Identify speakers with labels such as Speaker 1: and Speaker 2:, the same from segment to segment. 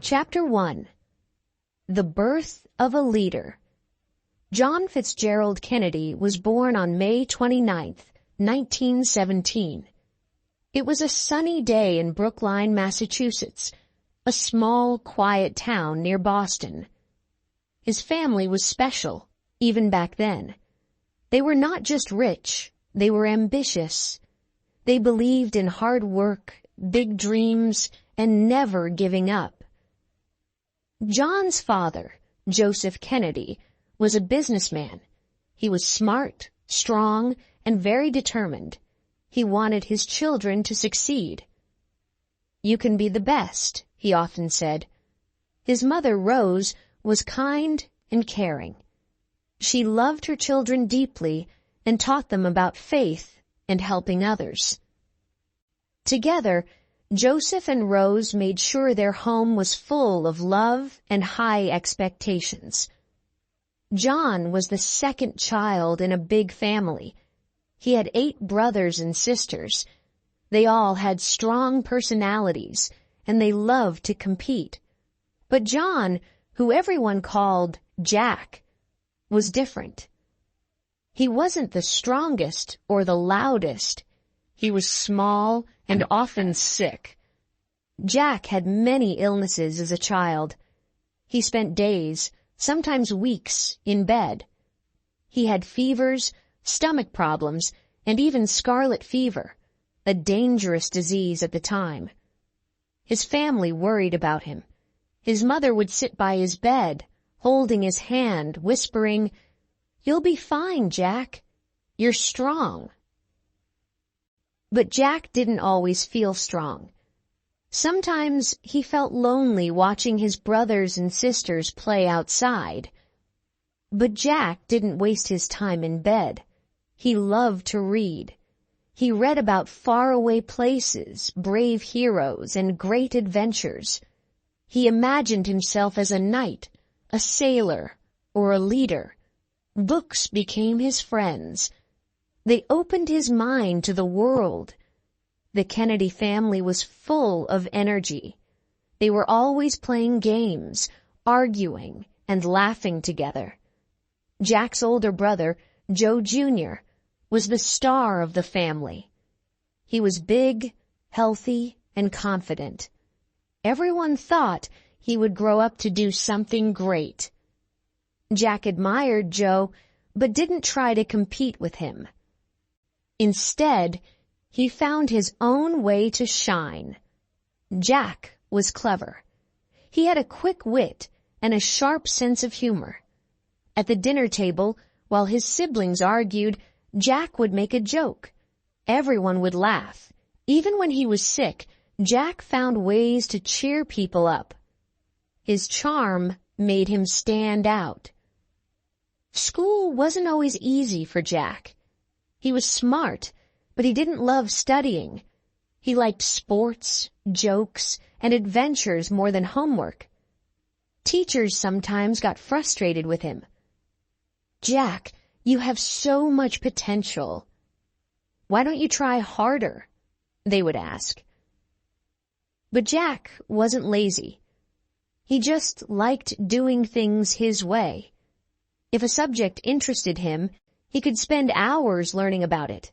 Speaker 1: Chapter 1. The Birth of a Leader. John Fitzgerald Kennedy was born on May 29, 1917. It was a sunny day in Brookline, Massachusetts, a small, quiet town near Boston. His family was special, even back then. They were not just rich, they were ambitious. They believed in hard work, big dreams, and never giving up. John's father, Joseph Kennedy, was a businessman. He was smart, strong, and very determined. He wanted his children to succeed. "You can be the best," he often said. His mother, Rose, was kind and caring. She loved her children deeply and taught them about faith and helping others. Together, Joseph and Rose made sure their home was full of love and high expectations. John was the second child in a big family. He had 8 brothers and sisters. They all had strong personalities, and they loved to compete. But John, who everyone called Jack, was different. He wasn't the strongest or the loudest. He was small and often sick. Jack had many illnesses as a child. He spent days, sometimes weeks, in bed. He had fevers, stomach problems, and even scarlet fever, a dangerous disease at the time. His family worried about him. His mother would sit by his bed, holding his hand, whispering, "You'll be fine, Jack. You're strong." But Jack didn't always feel strong. Sometimes he felt lonely watching his brothers and sisters play outside. But Jack didn't waste his time in bed. He loved to read. He read about faraway places, brave heroes, and great adventures. He imagined himself as a knight, a sailor, or a leader. Books became his friends. They opened his mind to the world. The Kennedy family was full of energy. They were always playing games, arguing, and laughing together. Jack's older brother, Joe Jr., was the star of the family. He was big, healthy, and confident. Everyone thought he would grow up to do something great. Jack admired Joe, but didn't try to compete with him. Instead, he found his own way to shine. Jack was clever. He had a quick wit and a sharp sense of humor. At the dinner table, while his siblings argued, Jack would make a joke. Everyone would laugh. Even when he was sick, Jack found ways to cheer people up. His charm made him stand out. School wasn't always easy for Jack. He was smart, but he didn't love studying. He liked sports, jokes, and adventures more than homework. Teachers sometimes got frustrated with him. "Jack, you have so much potential. Why don't you try harder?" they would ask. But Jack wasn't lazy. He just liked doing things his way. If a subject interested him, he could spend hours learning about it.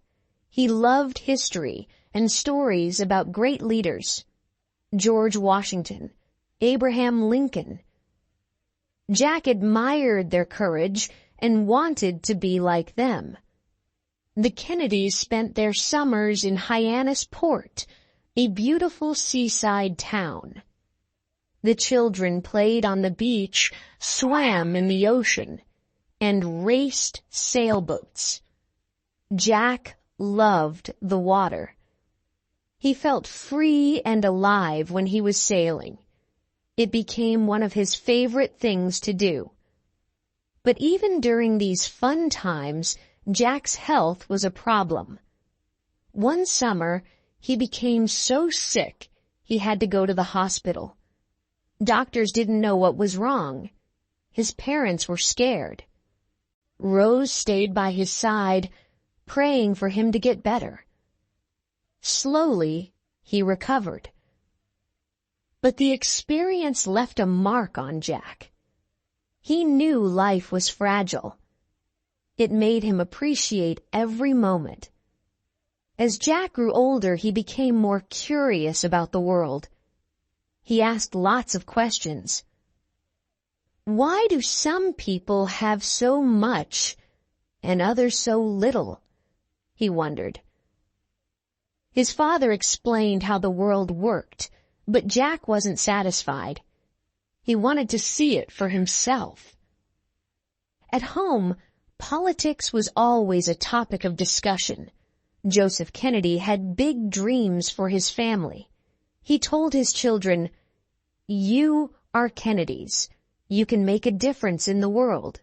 Speaker 1: He loved history and stories about great leaders. George Washington, Abraham Lincoln. Jack admired their courage and wanted to be like them. The Kennedys spent their summers in Hyannisport, a beautiful seaside town. The children played on the beach, swam in the ocean, and raced sailboats. Jack loved the water. He felt free and alive when he was sailing. It became one of his favorite things to do. But even during these fun times, Jack's health was a problem. One summer, he became so sick he had to go to the hospital. Doctors didn't know what was wrong. His parents were scared. Rose stayed by his side, praying for him to get better. Slowly, he recovered. But the experience left a mark on Jack. He knew life was fragile. It made him appreciate every moment. As Jack grew older, he became more curious about the world. He asked lots of questions. Why do some people have so much and others so little? He wondered. His father explained how the world worked, but Jack wasn't satisfied. He wanted to see it for himself. At home, politics was always a topic of discussion. Joseph Kennedy had big dreams for his family. He told his children, "You are Kennedys. You can make a difference in the world."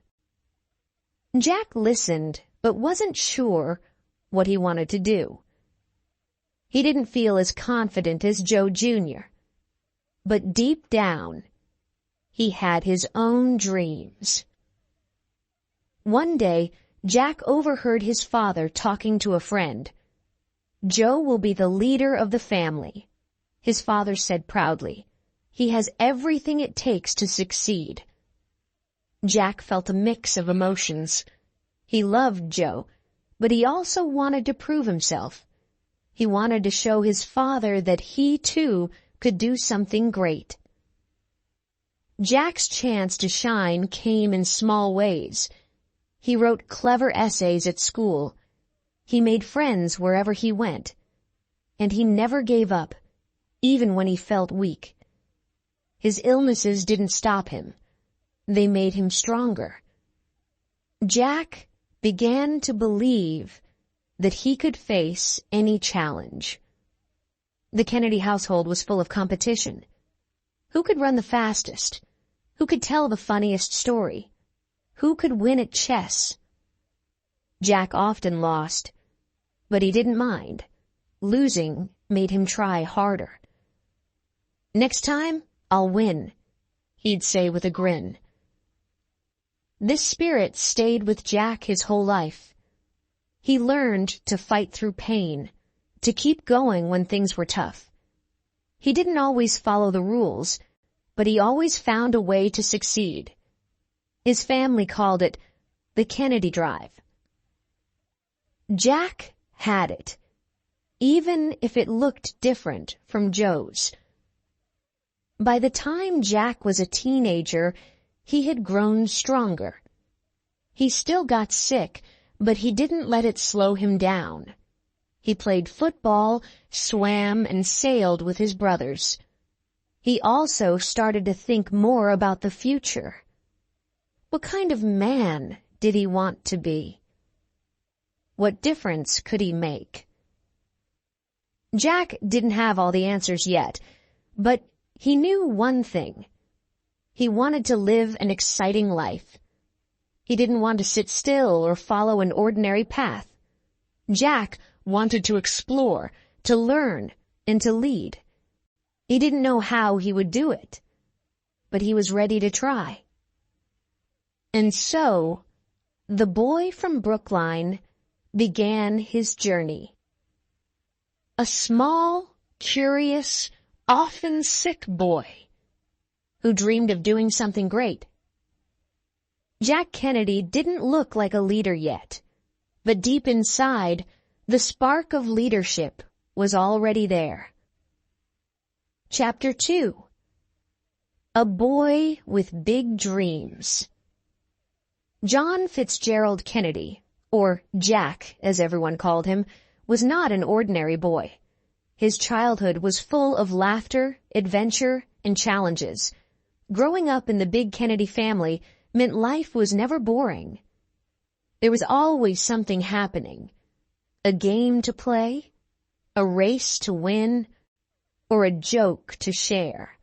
Speaker 1: Jack listened, but wasn't sure what he wanted to do. He didn't feel as confident as Joe Jr., but deep down, he had his own dreams. One day, Jack overheard his father talking to a friend. "Joe will be the leader of the family," his father said proudly. "He has everything it takes to succeed." Jack felt a mix of emotions. He loved Joe, but he also wanted to prove himself. He wanted to show his father that he, too, could do something great. Jack's chance to shine came in small ways. He wrote clever essays at school. He made friends wherever he went. And he never gave up, even when he felt weak. His illnesses didn't stop him. They made him stronger. Jack began to believe that he could face any challenge. The Kennedy household was full of competition. Who could run the fastest? Who could tell the funniest story? Who could win at chess? Jack often lost, but he didn't mind. Losing made him try harder. "Next time, I'll win," he'd say with a grin. This spirit stayed with Jack his whole life. He learned to fight through pain, to keep going when things were tough. He didn't always follow the rules, but he always found a way to succeed. His family called it the Kennedy Drive. Jack had it, even if it looked different from Joe's. By the time Jack was a teenager, he had grown stronger. He still got sick, but he didn't let it slow him down. He played football, swam, and sailed with his brothers. He also started to think more about the future. What kind of man did he want to be? What difference could he make? Jack didn't have all the answers yet, but he knew one thing. He wanted to live an exciting life. He didn't want to sit still or follow an ordinary path. Jack wanted to explore, to learn, and to lead. He didn't know how he would do it, but he was ready to try. And so, the boy from Brookline began his journey. A small, curious, often sick boy who dreamed of doing something great. Jack Kennedy didn't look like a leader yet, but deep inside, the spark of leadership was already there. Chapter 2. A Boy with Big Dreams. John Fitzgerald Kennedy, or Jack as everyone called him, was not an ordinary boy. His childhood was full of laughter, adventure, and challenges. Growing up in the big Kennedy family meant life was never boring. There was always something happening. A game to play, a race to win, or a joke to share.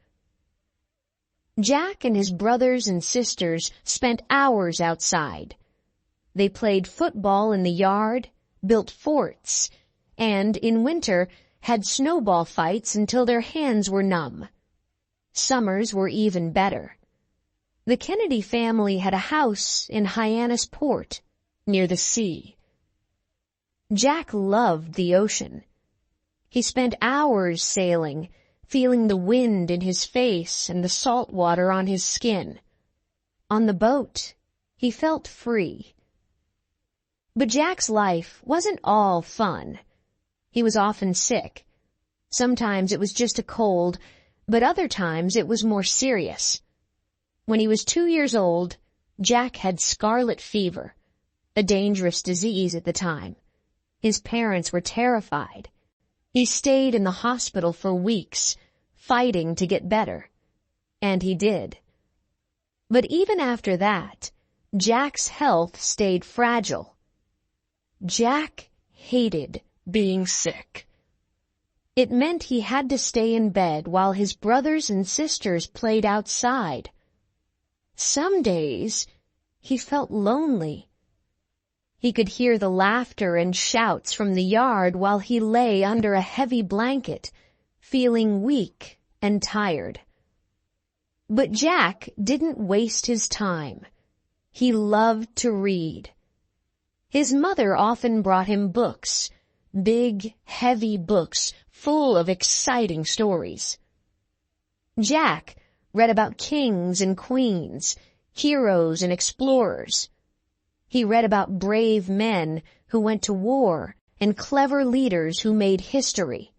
Speaker 1: Jack and his brothers and sisters spent hours outside. They played football in the yard, built forts, and in winter had snowball fights until their hands were numb. Summers were even better. The Kennedy family had a house in Hyannisport, near the sea. Jack loved the ocean. He spent hours sailing, feeling the wind in his face and the salt water on his skin. On the boat, he felt free. But Jack's life wasn't all fun. He was often sick. Sometimes it was just a cold, but other times it was more serious. When he was 2 years old, Jack had scarlet fever, a dangerous disease at the time. His parents were terrified. He stayed in the hospital for weeks, fighting to get better. And he did. But even after that, Jack's health stayed fragile. Jack hated being sick. It meant he had to stay in bed while his brothers and sisters played outside. Some days, he felt lonely. He could hear the laughter and shouts from the yard while he lay under a heavy blanket, feeling weak and tired. But Jack didn't waste his time. He loved to read. His mother often brought him books, big, heavy books full of exciting stories. Jack read about kings and queens, heroes and explorers. He read about brave men who went to war and clever leaders who made history.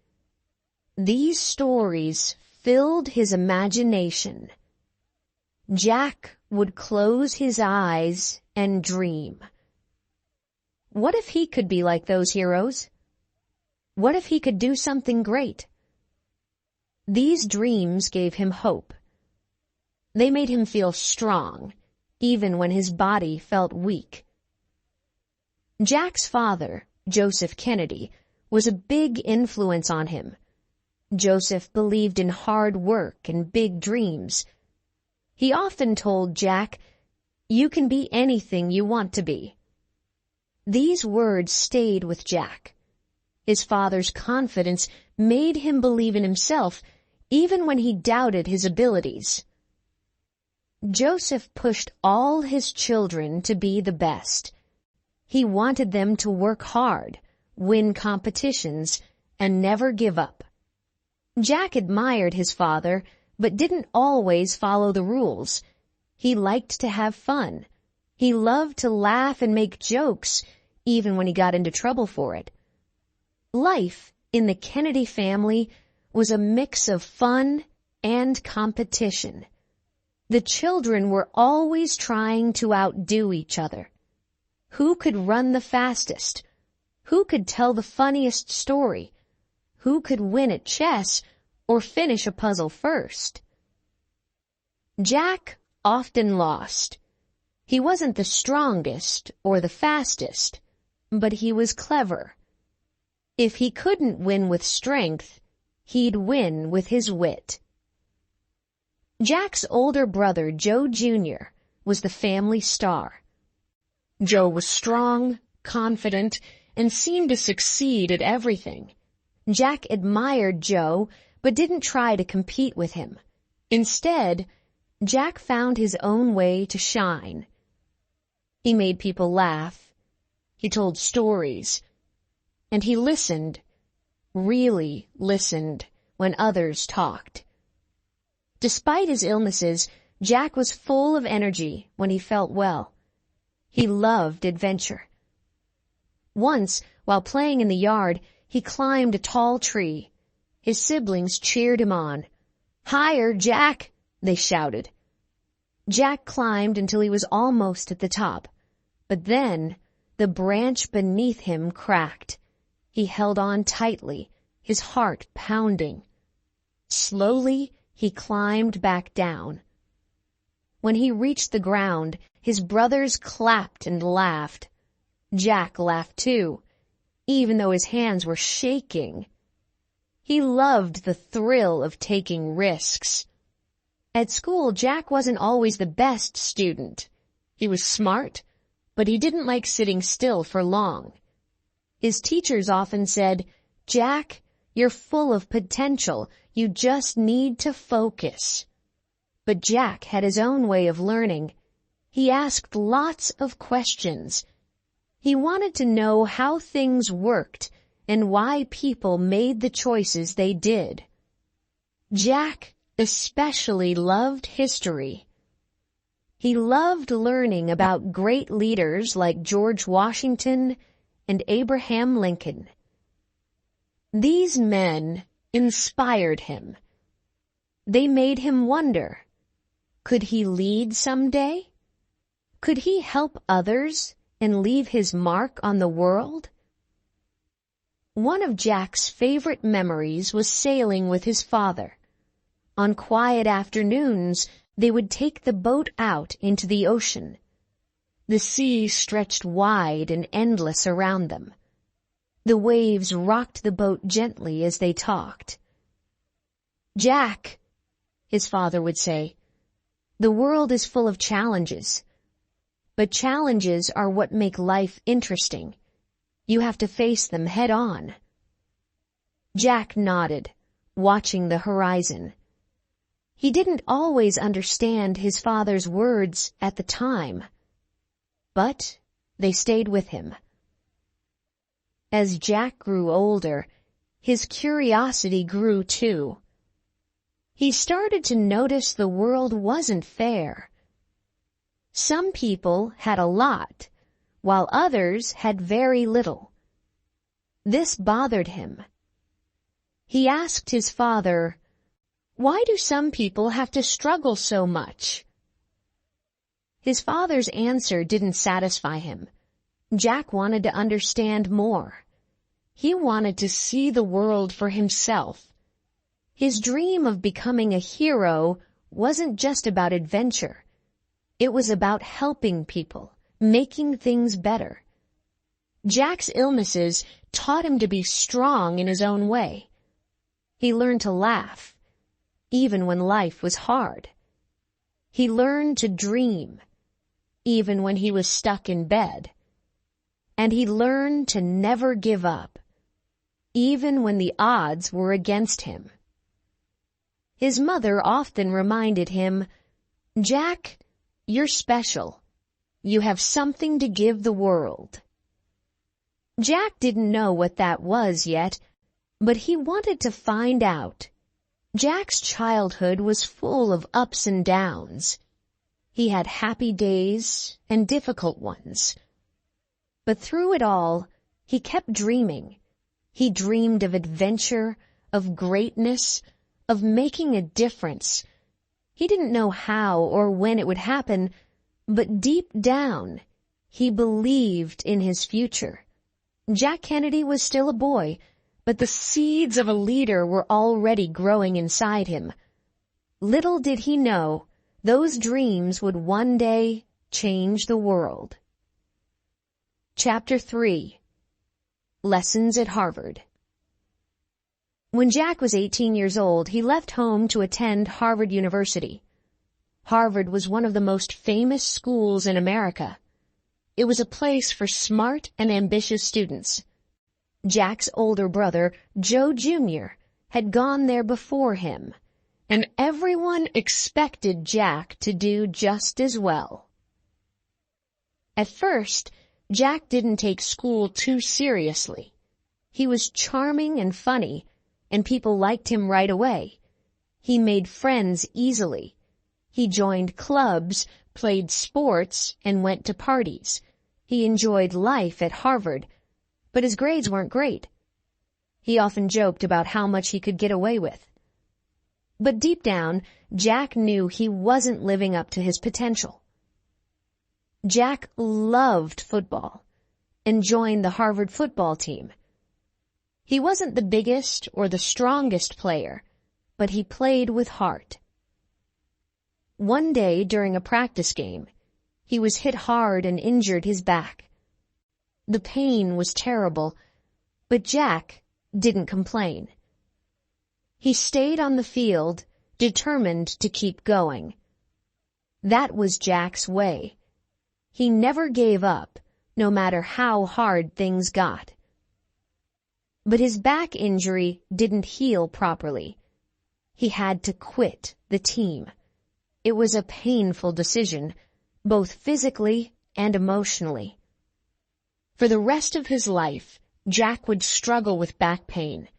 Speaker 1: These stories filled his imagination. Jack would close his eyes and dream. What if he could be like those heroes? What if he could do something great? These dreams gave him hope. They made him feel strong, even when his body felt weak. Jack's father, Joseph Kennedy, was a big influence on him. Joseph believed in hard work and big dreams. He often told Jack, "You can be anything you want to be." These words stayed with Jack. His father's confidence made him believe in himself, even when he doubted his abilities. Joseph pushed all his children to be the best. He wanted them to work hard, win competitions, and never give up. Jack admired his father, but didn't always follow the rules. He liked to have fun. He loved to laugh and make jokes, even when he got into trouble for it. Life in the Kennedy family was a mix of fun and competition. The children were always trying to outdo each other. Who could run the fastest? Who could tell the funniest story? Who could win at chess or finish a puzzle first? Jack often lost. He wasn't the strongest or the fastest, but he was clever. If he couldn't win with strength, he'd win with his wit. Jack's older brother, Joe Jr., was the family star. Joe was strong, confident, and seemed to succeed at everything. Jack admired Joe, but didn't try to compete with him. Instead, Jack found his own way to shine. He made people laugh. He told stories. And he listened, really listened, when others talked. Despite his illnesses, Jack was full of energy when he felt well. He loved adventure. Once, while playing in the yard, he climbed a tall tree. His siblings cheered him on. "Higher, Jack!" they shouted. Jack climbed until he was almost at the top. But then, the branch beneath him cracked. He held on tightly, his heart pounding. Slowly, he climbed back down. When he reached the ground, his brothers clapped and laughed. Jack laughed too, even though his hands were shaking. He loved the thrill of taking risks. At school, Jack wasn't always the best student. He was smart, but he didn't like sitting still for long. His teachers often said, "Jack, you're full of potential. You just need to focus." But Jack had his own way of learning. He asked lots of questions. He wanted to know how things worked and why people made the choices they did. Jack especially loved history. He loved learning about great leaders like George Washington and Abraham Lincoln. These men inspired him. They made him wonder, could he lead someday? Could he help others and leave his mark on the world? One of Jack's favorite memories was sailing with his father. On quiet afternoons, they would take the boat out into the ocean. The sea stretched wide and endless around them. The waves rocked the boat gently as they talked. "Jack," his father would say, "the world is full of challenges. But challenges are what make life interesting. You have to face them head on." Jack nodded, watching the horizon. He didn't always understand his father's words at the time, but they stayed with him. As Jack grew older, his curiosity grew too. He started to notice the world wasn't fair. Some people had a lot, while others had very little. This bothered him. He asked his father, "Why do some people have to struggle so much?" His father's answer didn't satisfy him. Jack wanted to understand more. He wanted to see the world for himself. His dream of becoming a hero wasn't just about adventure. It was about helping people, making things better. Jack's illnesses taught him to be strong in his own way. He learned to laugh, even when life was hard. He learned to dream, even when he was stuck in bed. And he learned to never give up, even when the odds were against him. His mother often reminded him, "Jack, you're special. You have something to give the world." Jack didn't know what that was yet, but he wanted to find out. Jack's childhood was full of ups and downs. He had happy days and difficult ones. But through it all, he kept dreaming. He dreamed of adventure, of greatness, of making a difference. He didn't know how or when it would happen, but deep down, he believed in his future. Jack Kennedy was still a boy, but the seeds of a leader were already growing inside him. Little did he know, those dreams would one day change the world. Chapter 3. Lessons at Harvard. When Jack was 18 years old, he left home to attend Harvard University. Harvard was one of the most famous schools in America. It was a place for smart and ambitious students. Jack's older brother, Joe Jr., had gone there before him, and everyone expected Jack to do just as well. At first, Jack didn't take school too seriously. He was charming and funny, and people liked him right away. He made friends easily. He joined clubs, played sports, and went to parties. He enjoyed life at Harvard, but his grades weren't great. He often joked about how much he could get away with. But deep down, Jack knew he wasn't living up to his potential. Jack loved football and joined the Harvard football team. He wasn't the biggest or the strongest player, but he played with heart. One day during a practice game, he was hit hard and injured his back. The pain was terrible, but Jack didn't complain. He stayed on the field, determined to keep going. That was Jack's way. He never gave up, no matter how hard things got. But his back injury didn't heal properly. He had to quit the team. It was a painful decision, both physically and emotionally. For the rest of his life, Jack would struggle with back pain.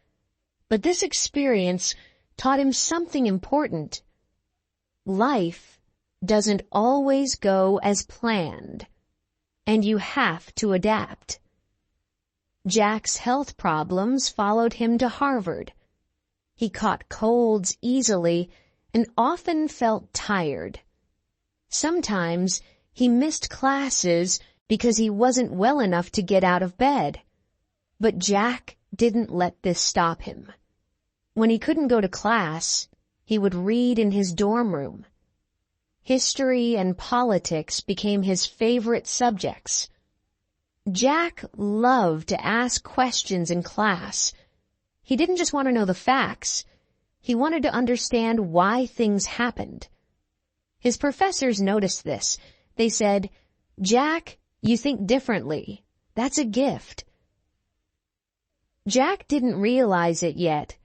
Speaker 1: But this experience taught him something important. Life doesn't always go as planned, and you have to adapt. Jack's health problems followed him to Harvard. He caught colds easily and often felt tired. Sometimes he missed classes because he wasn't well enough to get out of bed. But Jack didn't let this stop him. When he couldn't go to class, he would read in his dorm room. History and politics became his favorite subjects. Jack loved to ask questions in class. He didn't just want to know the facts. He wanted to understand why things happened. His professors noticed this. They said, "Jack, you think differently. That's a gift." Jack didn't realize it yet,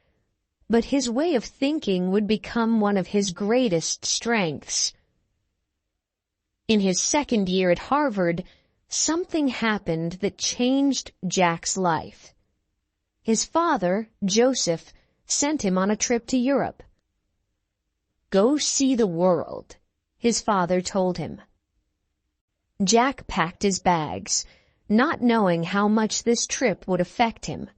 Speaker 1: but his way of thinking would become one of his greatest strengths. In his second year at Harvard, something happened that changed Jack's life. His father, Joseph, sent him on a trip to Europe. "Go see the world," his father told him. Jack packed his bags, not knowing how much this trip would affect him.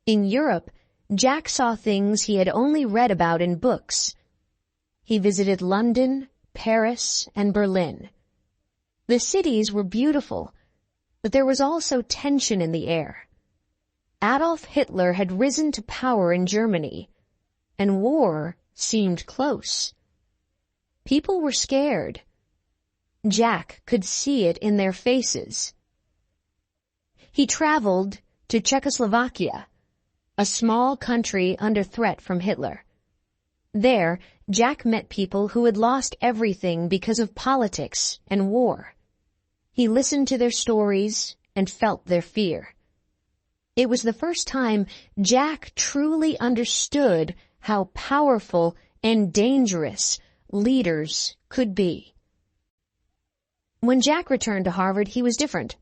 Speaker 1: In Europe, Jack saw things he had only read about in books. He visited London, Paris, and Berlin. The cities were beautiful, but there was also tension in the air. Adolf Hitler had risen to power in Germany, and war seemed close. People were scared. Jack could see it in their faces. He traveled to Czechoslovakia, a small country under threat from Hitler. There, Jack met people who had lost everything because of politics and war. He listened to their stories and felt their fear. It was the first time Jack truly understood how powerful and dangerous leaders could be. When Jack returned to Harvard, he was different.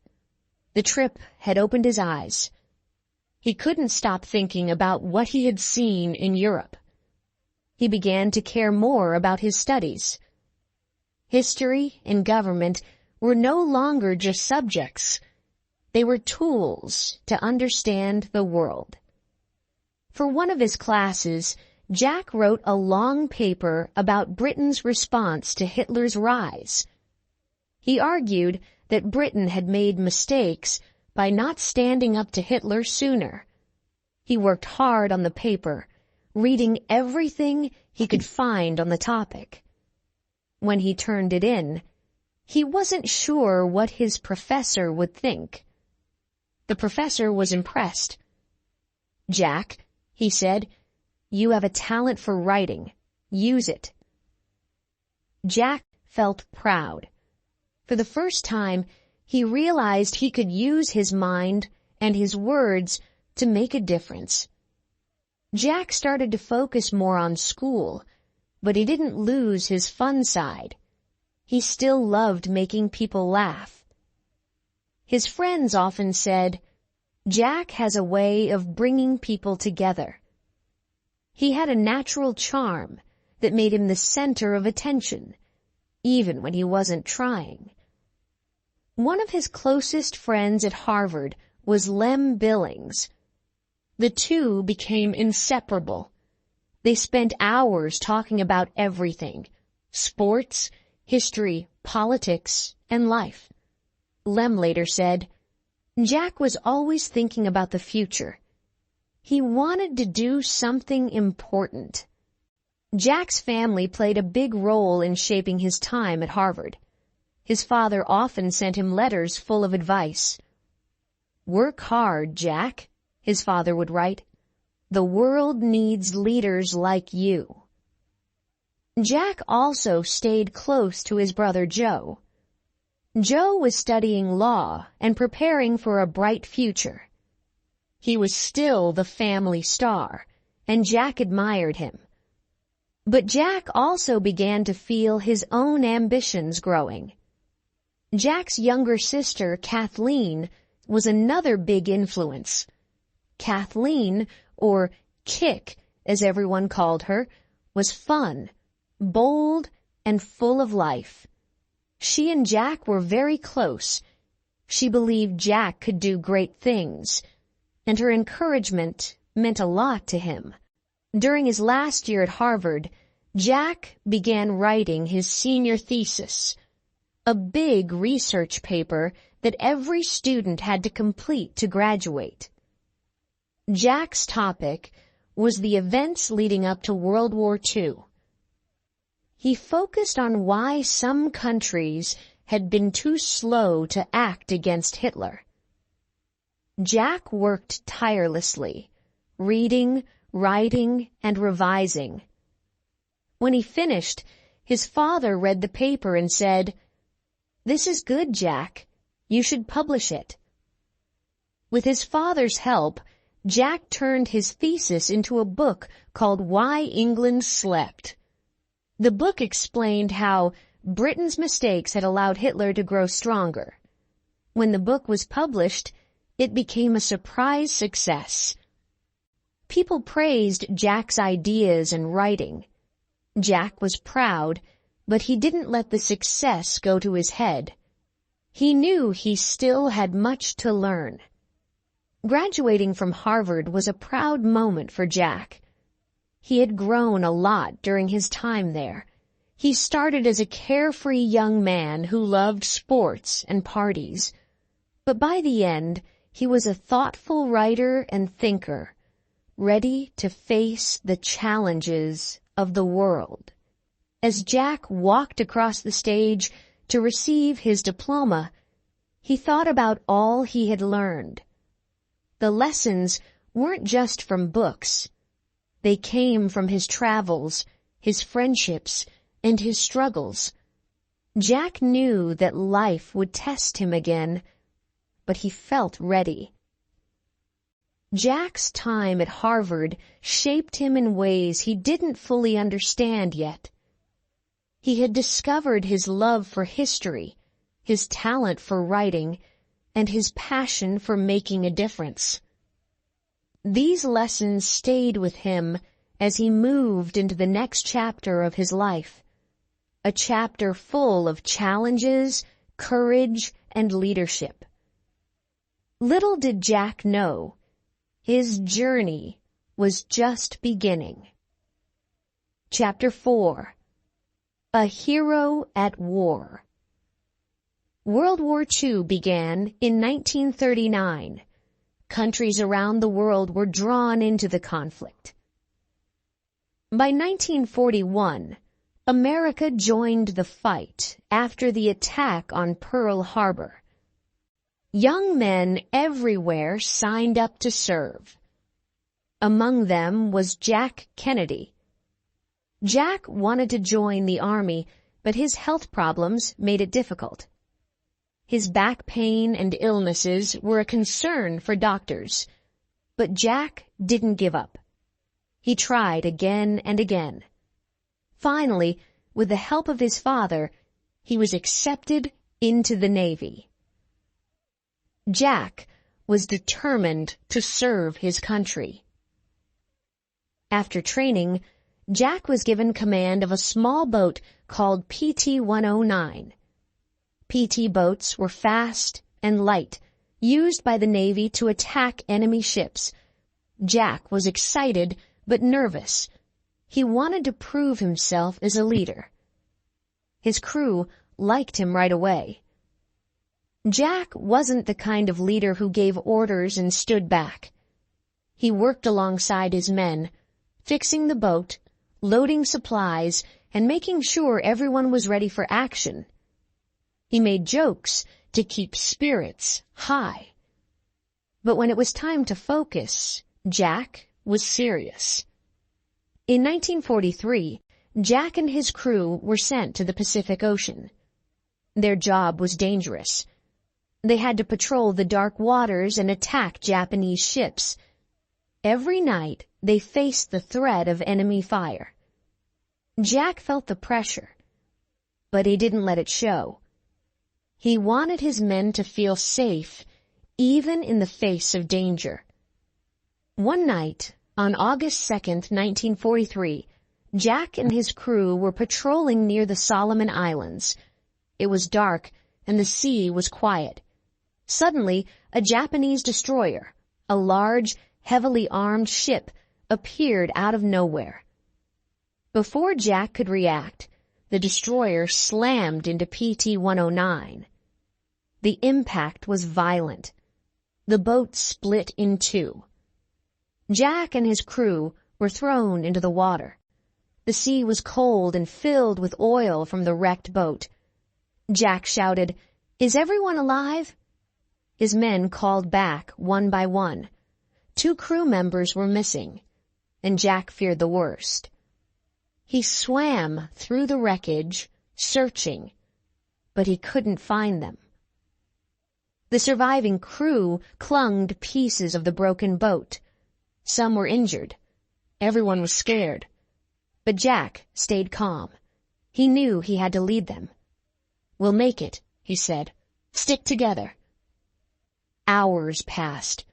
Speaker 1: The trip had opened his eyes. He couldn't stop thinking about what he had seen in Europe. He began to care more about his studies. History and government were no longer just subjects. They were tools to understand the world. For one of his classes, Jack wrote a long paper about Britain's response to Hitler's rise. He argued that Britain had made mistakes by not standing up to Hitler sooner. He worked hard on the paper, reading everything he could find on the topic. When he turned it in, he wasn't sure what his professor would think. The professor was impressed. "Jack," he said, "you have a talent for writing. Use it." Jack felt proud. For the first time, he realized he could use his mind and his words to make a difference. Jack started to focus more on school, but he didn't lose his fun side. He still loved making people laugh. His friends often said, "Jack has a way of bringing people together." He had a natural charm that made him the center of attention, even when he wasn't trying. One of his closest friends at Harvard was Lem Billings. The two became inseparable. They spent hours talking about everything: sports, history, politics, and life. Lem later said, "Jack was always thinking about the future. He wanted to do something important." Jack's family played a big role in shaping his time at Harvard. His father often sent him letters full of advice. "Work hard, Jack," his father would write. "The world needs leaders like you." Jack also stayed close to his brother Joe. Joe was studying law and preparing for a bright future. He was still the family star, and Jack admired him. But Jack also began to feel his own ambitions growing. Jack's younger sister, Kathleen, was another big influence. Kathleen, or Kick, as everyone called her, was fun, bold, and full of life. She and Jack were very close. She believed Jack could do great things, and her encouragement meant a lot to him. During his last year at Harvard, Jack began writing his senior thesis, a big research paper that every student had to complete to graduate. Jack's topic was the events leading up to World War II. He focused on why some countries had been too slow to act against Hitler. Jack worked tirelessly, reading, writing, and revising. When he finished, his father read the paper and said, "This is good, Jack. You should publish it." With his father's help, Jack turned his thesis into a book called Why England Slept. The book explained how Britain's mistakes had allowed Hitler to grow stronger. When the book was published, it became a surprise success. People praised Jack's ideas and writing. Jack was proud, but he didn't let the success go to his head. He knew he still had much to learn. Graduating from Harvard was a proud moment for Jack. He had grown a lot during his time there. He started as a carefree young man who loved sports and parties. But by the end, he was a thoughtful writer and thinker, ready to face the challenges of the world. As Jack walked across the stage to receive his diploma, he thought about all he had learned. The lessons weren't just from books. They came from his travels, his friendships, and his struggles. Jack knew that life would test him again, but he felt ready. Jack's time at Harvard shaped him in ways he didn't fully understand yet. He had discovered his love for history, his talent for writing, and his passion for making a difference. These lessons stayed with him as he moved into the next chapter of his life, a chapter full of challenges, courage, and leadership. Little did Jack know, his journey was just beginning. Chapter 4. A Hero at War. World War II began in 1939. Countries around the world were drawn into the conflict. By 1941, America joined the fight after the attack on Pearl Harbor. Young men everywhere signed up to serve. Among them was Jack Kennedy. Jack wanted to join the Army, but his health problems made it difficult. His back pain and illnesses were a concern for doctors, but Jack didn't give up. He tried again and again. Finally, with the help of his father, he was accepted into the Navy. Jack was determined to serve his country. After training, Jack was given command of a small boat called PT-109. PT boats were fast and light, used by the Navy to attack enemy ships. Jack was excited but nervous. He wanted to prove himself as a leader. His crew liked him right away. Jack wasn't the kind of leader who gave orders and stood back. He worked alongside his men, fixing the boat, loading supplies, and making sure everyone was ready for action. He made jokes to keep spirits high. But when it was time to focus, Jack was serious. In 1943, Jack and his crew were sent to the Pacific Ocean. Their job was dangerous. They had to patrol the dark waters and attack Japanese ships. Every night, they faced the threat of enemy fire. Jack felt the pressure, but he didn't let it show. He wanted his men to feel safe, even in the face of danger. One night, On August 2nd, 1943, Jack and his crew were patrolling near the Solomon Islands. It was dark, and the sea was quiet. Suddenly, a Japanese destroyer, a large, heavily armed ship, appeared out of nowhere. Before Jack could react, the destroyer slammed into PT-109. The impact was violent. The boat split in two. Jack and his crew were thrown into the water. The sea was cold and filled with oil from the wrecked boat. Jack shouted, "Is everyone alive?" His men called back one by one. 2 crew members were missing, and Jack feared the worst. He swam through the wreckage, searching, but he couldn't find them. The surviving crew clung to pieces of the broken boat. Some were injured. Everyone was scared. But Jack stayed calm. He knew he had to lead them. "We'll make it," he said. "Stick together." Hours passed.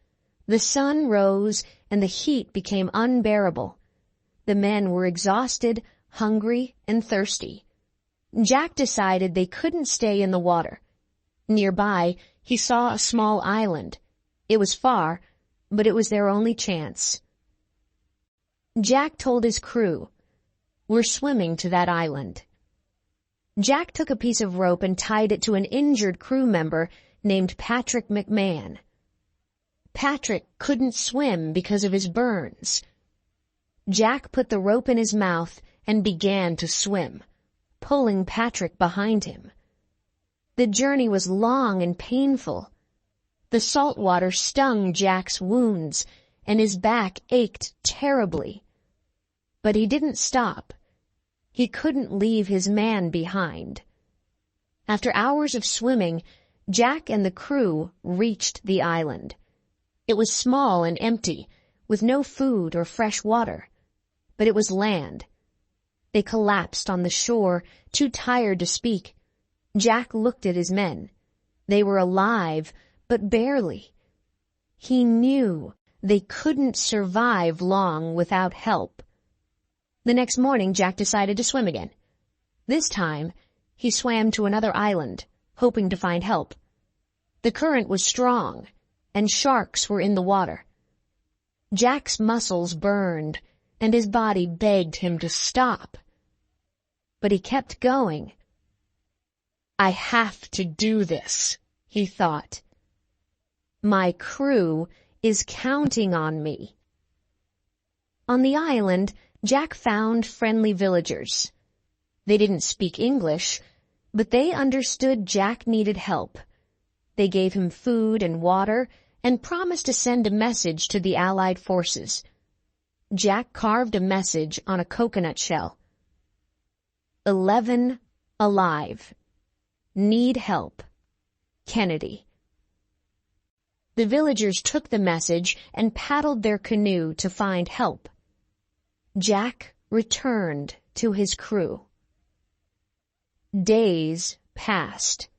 Speaker 1: The sun rose and the heat became unbearable. The men were exhausted, hungry, and thirsty. Jack decided they couldn't stay in the water. Nearby, he saw a small island. It was far, but it was their only chance. Jack told his crew, "We're swimming to that island." Jack took a piece of rope and tied it to an injured crew member named Patrick McMahon. Patrick couldn't swim because of his burns. Jack put the rope in his mouth and began to swim, pulling Patrick behind him. The journey was long and painful. The salt water stung Jack's wounds, and his back ached terribly. But he didn't stop. He couldn't leave his man behind. After hours of swimming, Jack and the crew reached the island. It was small and empty, with no food or fresh water. But it was land. They collapsed on the shore, too tired to speak. Jack looked at his men. They were alive, but barely. He knew they couldn't survive long without help. The next morning, Jack decided to swim again. This time, he swam to another island, hoping to find help. The current was strong, and sharks were in the water. Jack's muscles burned, and his body begged him to stop. But he kept going. "I have to do this," he thought. "My crew is counting on me." On the island, Jack found friendly villagers. They didn't speak English, but they understood Jack needed help. They gave him food and water and promised to send a message to the Allied forces. Jack carved a message on a coconut shell. 11 alive. Need help. Kennedy. The villagers took the message and paddled their canoe to find help. Jack returned to his crew. Days passed.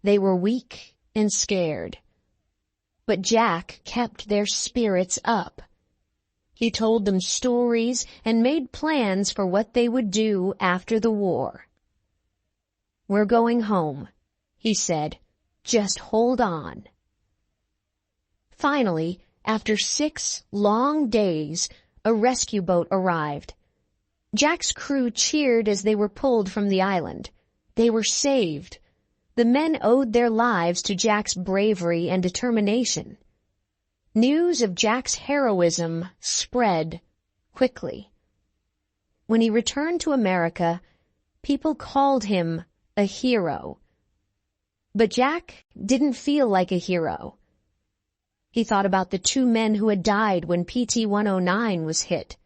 Speaker 1: They were weak and scared. But Jack kept their spirits up. He told them stories and made plans for what they would do after the war. "We're going home," he said. "Just hold on." Finally, after 6 long days, a rescue boat arrived. Jack's crew cheered as they were pulled from the island. They were saved. The men owed their lives to Jack's bravery and determination. News of Jack's heroism spread quickly. When he returned to America, people called him a hero. But Jack didn't feel like a hero. He thought about the 2 men who had died when PT-109 was hit.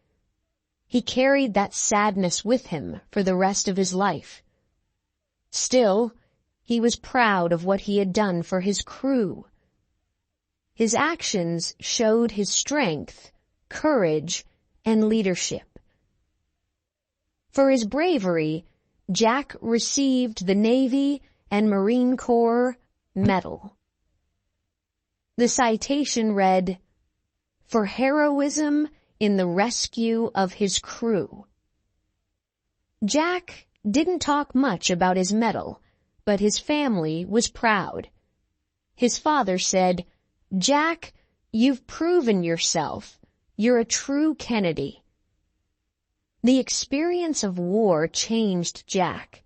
Speaker 1: He carried that sadness with him for the rest of his life. Still, he was proud of what he had done for his crew. His actions showed his strength, courage, and leadership. For his bravery, Jack received the Navy and Marine Corps Medal. The citation read, "For heroism in the rescue of his crew. Jack didn't talk much about his medal, but his family was proud. His father said, "Jack, you've proven yourself. You're a true Kennedy." The experience of war changed Jack.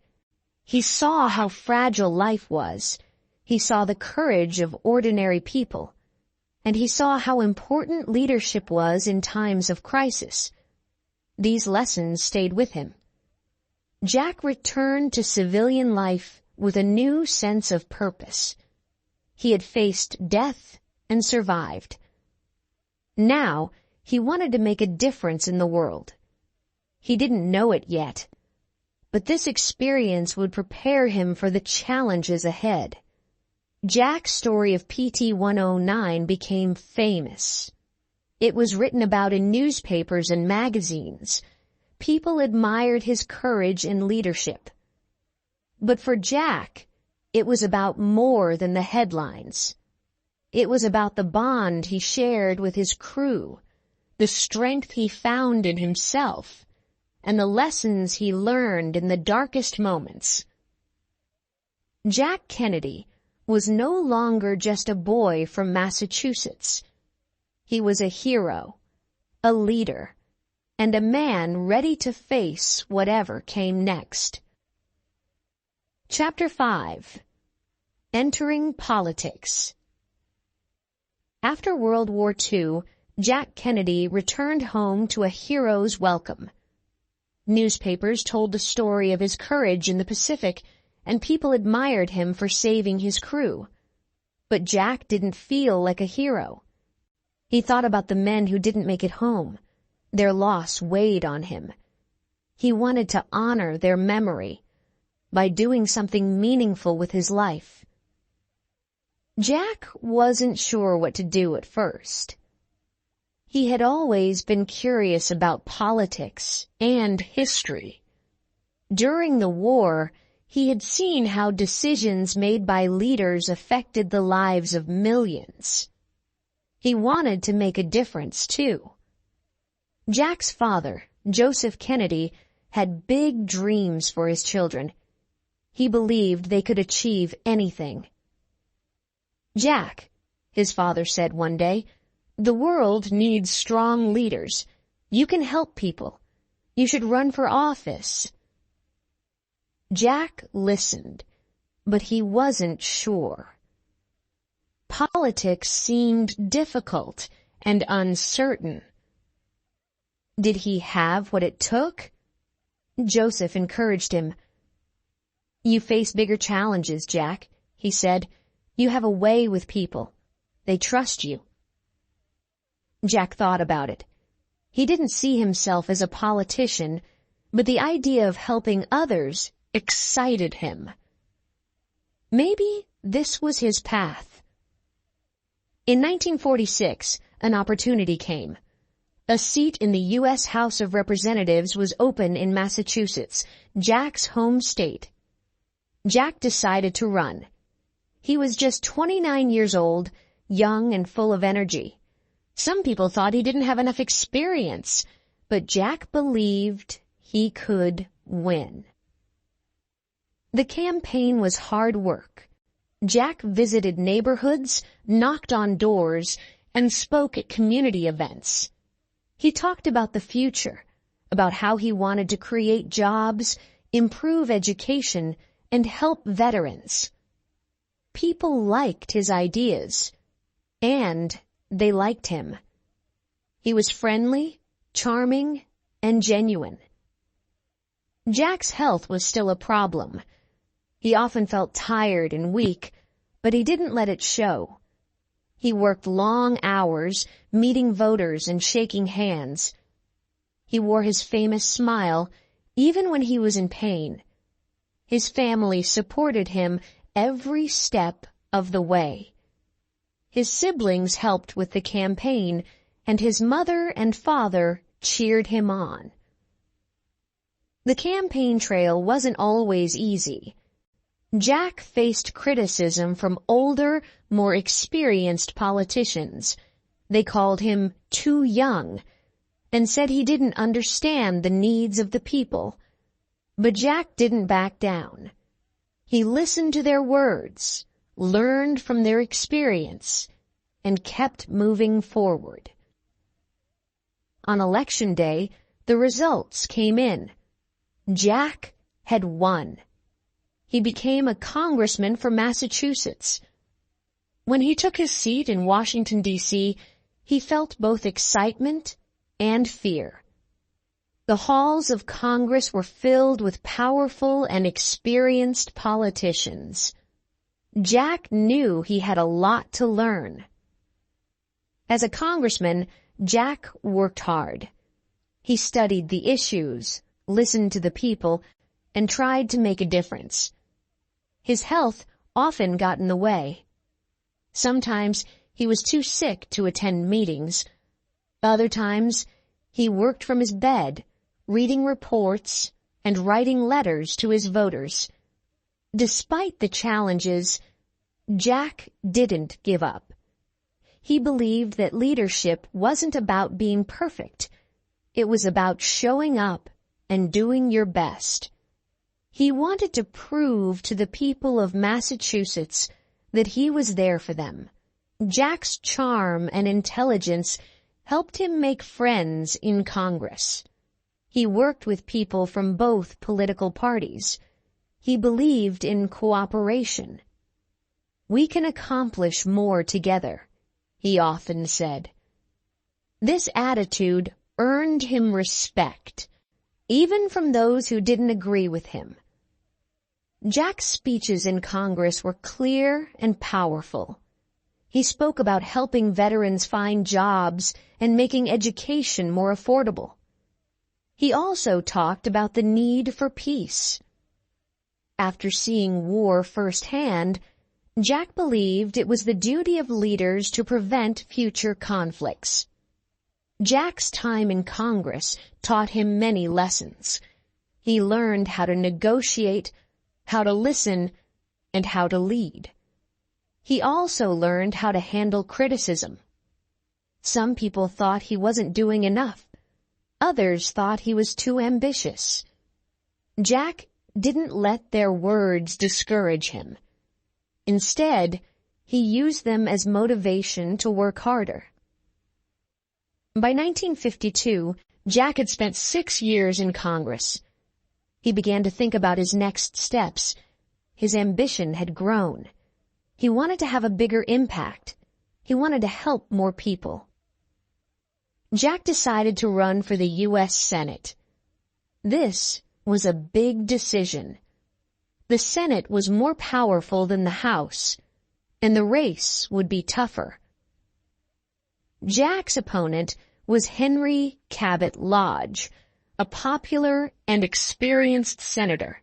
Speaker 1: He saw how fragile life was. He saw the courage of ordinary people. And he saw how important leadership was in times of crisis. These lessons stayed with him. Jack returned to civilian life with a new sense of purpose. He had faced death and survived. Now, he wanted to make a difference in the world. He didn't know it yet, but this experience would prepare him for the challenges ahead. Jack's story of PT-109 became famous. It was written about in newspapers and magazines. People admired his courage and leadership. But for Jack, it was about more than the headlines. It was about the bond he shared with his crew, the strength he found in himself, and the lessons he learned in the darkest moments. Jack Kennedy was no longer just a boy from Massachusetts. He was a hero, a leader, and a man ready to face whatever came next. Chapter 5. Entering Politics. After World War II, Jack Kennedy returned home to a hero's welcome. Newspapers told the story of his courage in the Pacific, and people admired him for saving his crew. But Jack didn't feel like a hero. He thought about the men who didn't make it home. Their loss weighed on him. He wanted to honor their memory by doing something meaningful with his life. Jack wasn't sure what to do at first. He had always been curious about politics and history. During the war, he had seen how decisions made by leaders affected the lives of millions. He wanted to make a difference, too. Jack's father, Joseph Kennedy, had big dreams for his children. He believed they could achieve anything. "Jack," his father said one day, "the world needs strong leaders. You can help people. You should run for office." Jack listened, but he wasn't sure. Politics seemed difficult and uncertain. Did he have what it took? Joseph encouraged him. "You face bigger challenges, Jack," he said. "You have a way with people. They trust you." Jack thought about it. He didn't see himself as a politician, but the idea of helping others excited him. Maybe this was his path. In 1946, an opportunity came. A seat in the U.S. House of Representatives was open in Massachusetts, Jack's home state. Jack decided to run. He was just 29 years old, young and full of energy. Some people thought he didn't have enough experience, but Jack believed he could win. The campaign was hard work. Jack visited neighborhoods, knocked on doors, and spoke at community events. He talked about the future, about how he wanted to create jobs, improve education, and help veterans. People liked his ideas, and they liked him. He was friendly, charming, and genuine. Jack's health was still a problem. He often felt tired and weak, but he didn't let it show. He worked long hours, meeting voters and shaking hands. He wore his famous smile, even when he was in pain. His family supported him every step of the way. His siblings helped with the campaign, and his mother and father cheered him on. The campaign trail wasn't always easy. Jack faced criticism from older, more experienced politicians. They called him too young, and said he didn't understand the needs of the people. But Jack didn't back down. He listened to their words, learned from their experience, and kept moving forward. On Election Day, the results came in. Jack had won. He became a congressman for Massachusetts. When he took his seat in Washington, D.C., he felt both excitement and fear. The halls of Congress were filled with powerful and experienced politicians. Jack knew he had a lot to learn. As a congressman, Jack worked hard. He studied the issues, listened to the people, and tried to make a difference. His health often got in the way. Sometimes he was too sick to attend meetings. Other times, he worked from his bed, reading reports and writing letters to his voters. Despite the challenges, Jack didn't give up. He believed that leadership wasn't about being perfect. It was about showing up and doing your best. He wanted to prove to the people of Massachusetts that he was there for them. Jack's charm and intelligence helped him make friends in Congress. He worked with people from both political parties. He believed in cooperation. "We can accomplish more together," he often said. This attitude earned him respect, even from those who didn't agree with him. Jack's speeches in Congress were clear and powerful. He spoke about helping veterans find jobs and making education more affordable. He also talked about the need for peace. After seeing war firsthand, Jack believed it was the duty of leaders to prevent future conflicts. Jack's time in Congress taught him many lessons. He learned how to negotiate, how to listen, and how to lead. He also learned how to handle criticism. Some people thought he wasn't doing enough. Others thought he was too ambitious. Jack didn't let their words discourage him. Instead, he used them as motivation to work harder. By 1952, Jack had spent 6 years in Congress. He began to think about his next steps. His ambition had grown. He wanted to have a bigger impact. He wanted to help more people. Jack decided to run for the U.S. Senate. This was a big decision. The Senate was more powerful than the House, and the race would be tougher. Jack's opponent was Henry Cabot Lodge, a popular and experienced senator.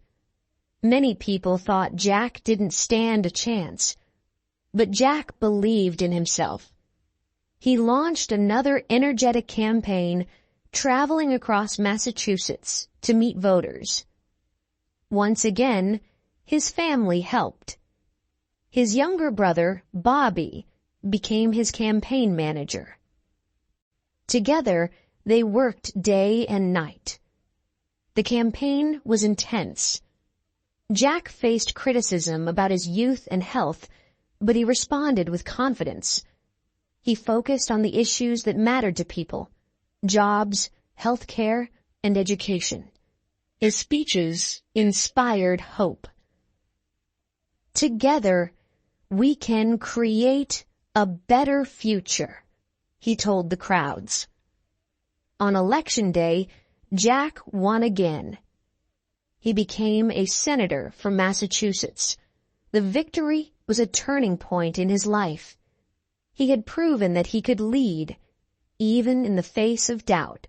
Speaker 1: Many people thought Jack didn't stand a chance, but Jack believed in himself. He launched another energetic campaign, traveling across Massachusetts to meet voters. Once again, his family helped. His younger brother, Bobby, became his campaign manager. Together, they worked day and night. The campaign was intense. Jack faced criticism about his youth and health, but he responded with confidence. He focused on the issues that mattered to people: jobs, health care, and education. His speeches inspired hope. "Together, we can create a better future," he told the crowds. On Election Day, Jack won again. He became a senator from Massachusetts. The victory was a turning point in his life. He had proven that he could lead, even in the face of doubt.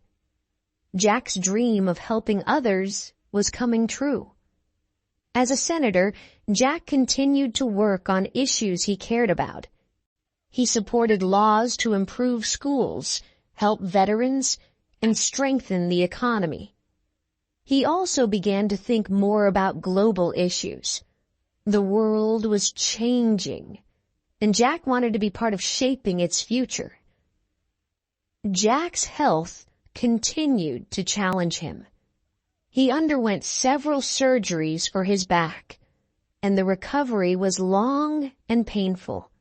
Speaker 1: Jack's dream of helping others was coming true. As a senator, Jack continued to work on issues he cared about. He supported laws to improve schools, help veterans, and strengthen the economy. He also began to think more about global issues. The world was changing, and Jack wanted to be part of shaping its future. Jack's health continued to challenge him. He underwent several surgeries for his back, and the recovery was long and painful.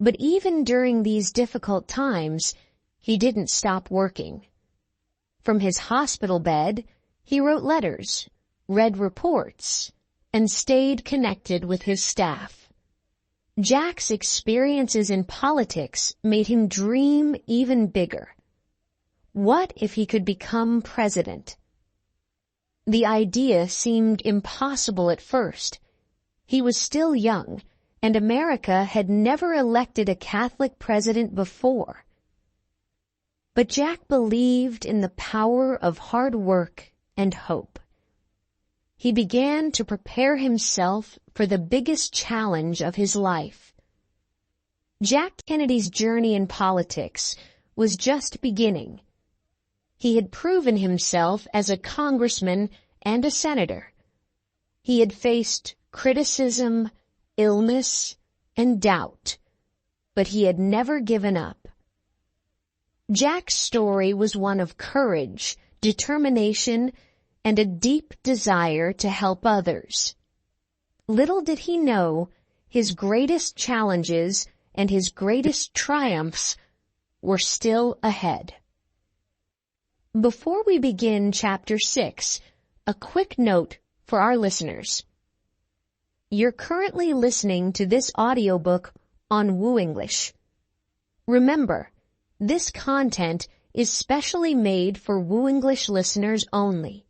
Speaker 1: But even during these difficult times, he didn't stop working. From his hospital bed, he wrote letters, read reports, and stayed connected with his staff. Jack's experiences in politics made him dream even bigger. What if he could become president? The idea seemed impossible at first. He was still young, and America had never elected a Catholic president before. But Jack believed in the power of hard work and hope. He began to prepare himself for the biggest challenge of his life. Jack Kennedy's journey in politics was just beginning. He had proven himself as a congressman and a senator. He had faced criticism, illness, and doubt, but he had never given up. Jack's story was one of courage, determination, and a deep desire to help others. Little did he know, his greatest challenges and his greatest triumphs were still ahead. Before we begin Chapter 6, a quick note for our listeners. You're currently listening to this audiobook on Woo English. Remember, this content is specially made for Woo English listeners only.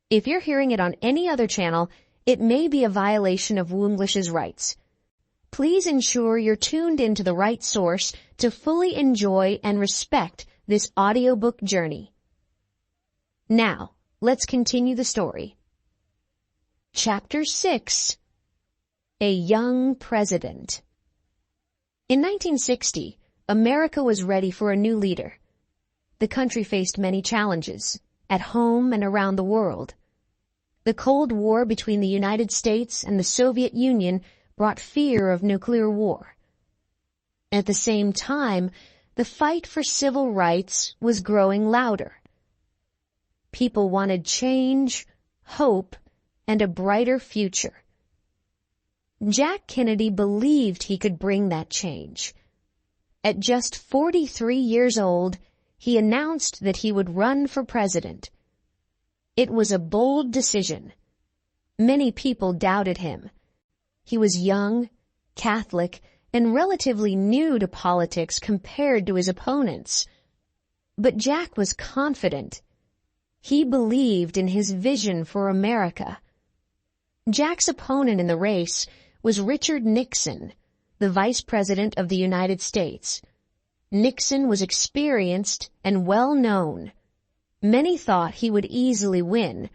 Speaker 1: If you're hearing it on any other channel, it may be a violation of Woo English's rights. Please ensure you're tuned into the right source to fully enjoy and respect this audiobook journey. Now, let's continue the story. Chapter 6. A Young President. In 1960, America was ready for a new leader. The country faced many challenges, at home and around the world. The Cold War between the United States and the Soviet Union brought fear of nuclear war. At the same time, the fight for civil rights was growing louder. People wanted change, hope, and a brighter future. Jack Kennedy believed he could bring that change. At just 43 years old, he announced that he would run for president. It was a bold decision. Many people doubted him. He was young, Catholic, and relatively new to politics compared to his opponents. But Jack was confident. He believed in his vision for America. Jack's opponent in the race was Richard Nixon, the Vice President of the United States. Nixon was experienced and well-known. Many thought he would easily win,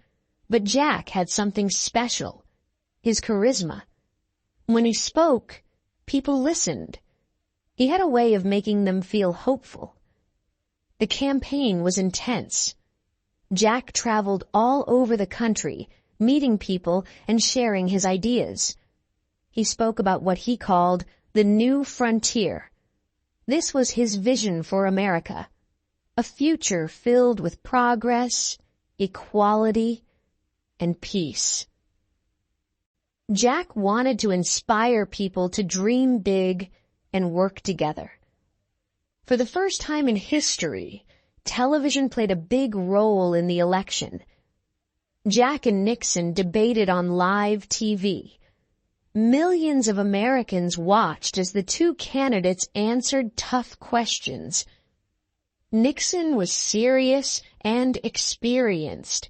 Speaker 1: but Jack had something special, his charisma. When he spoke, people listened. He had a way of making them feel hopeful. The campaign was intense. Jack traveled all over the country, meeting people and sharing his ideas. He spoke about what he called the new frontier. This was his vision for America, a future filled with progress, equality, and peace. Jack wanted to inspire people to dream big and work together. For the first time in history, television played a big role in the election. Jack and Nixon debated on live TV. Millions of Americans watched as the two candidates answered tough questions. Nixon was serious and experienced,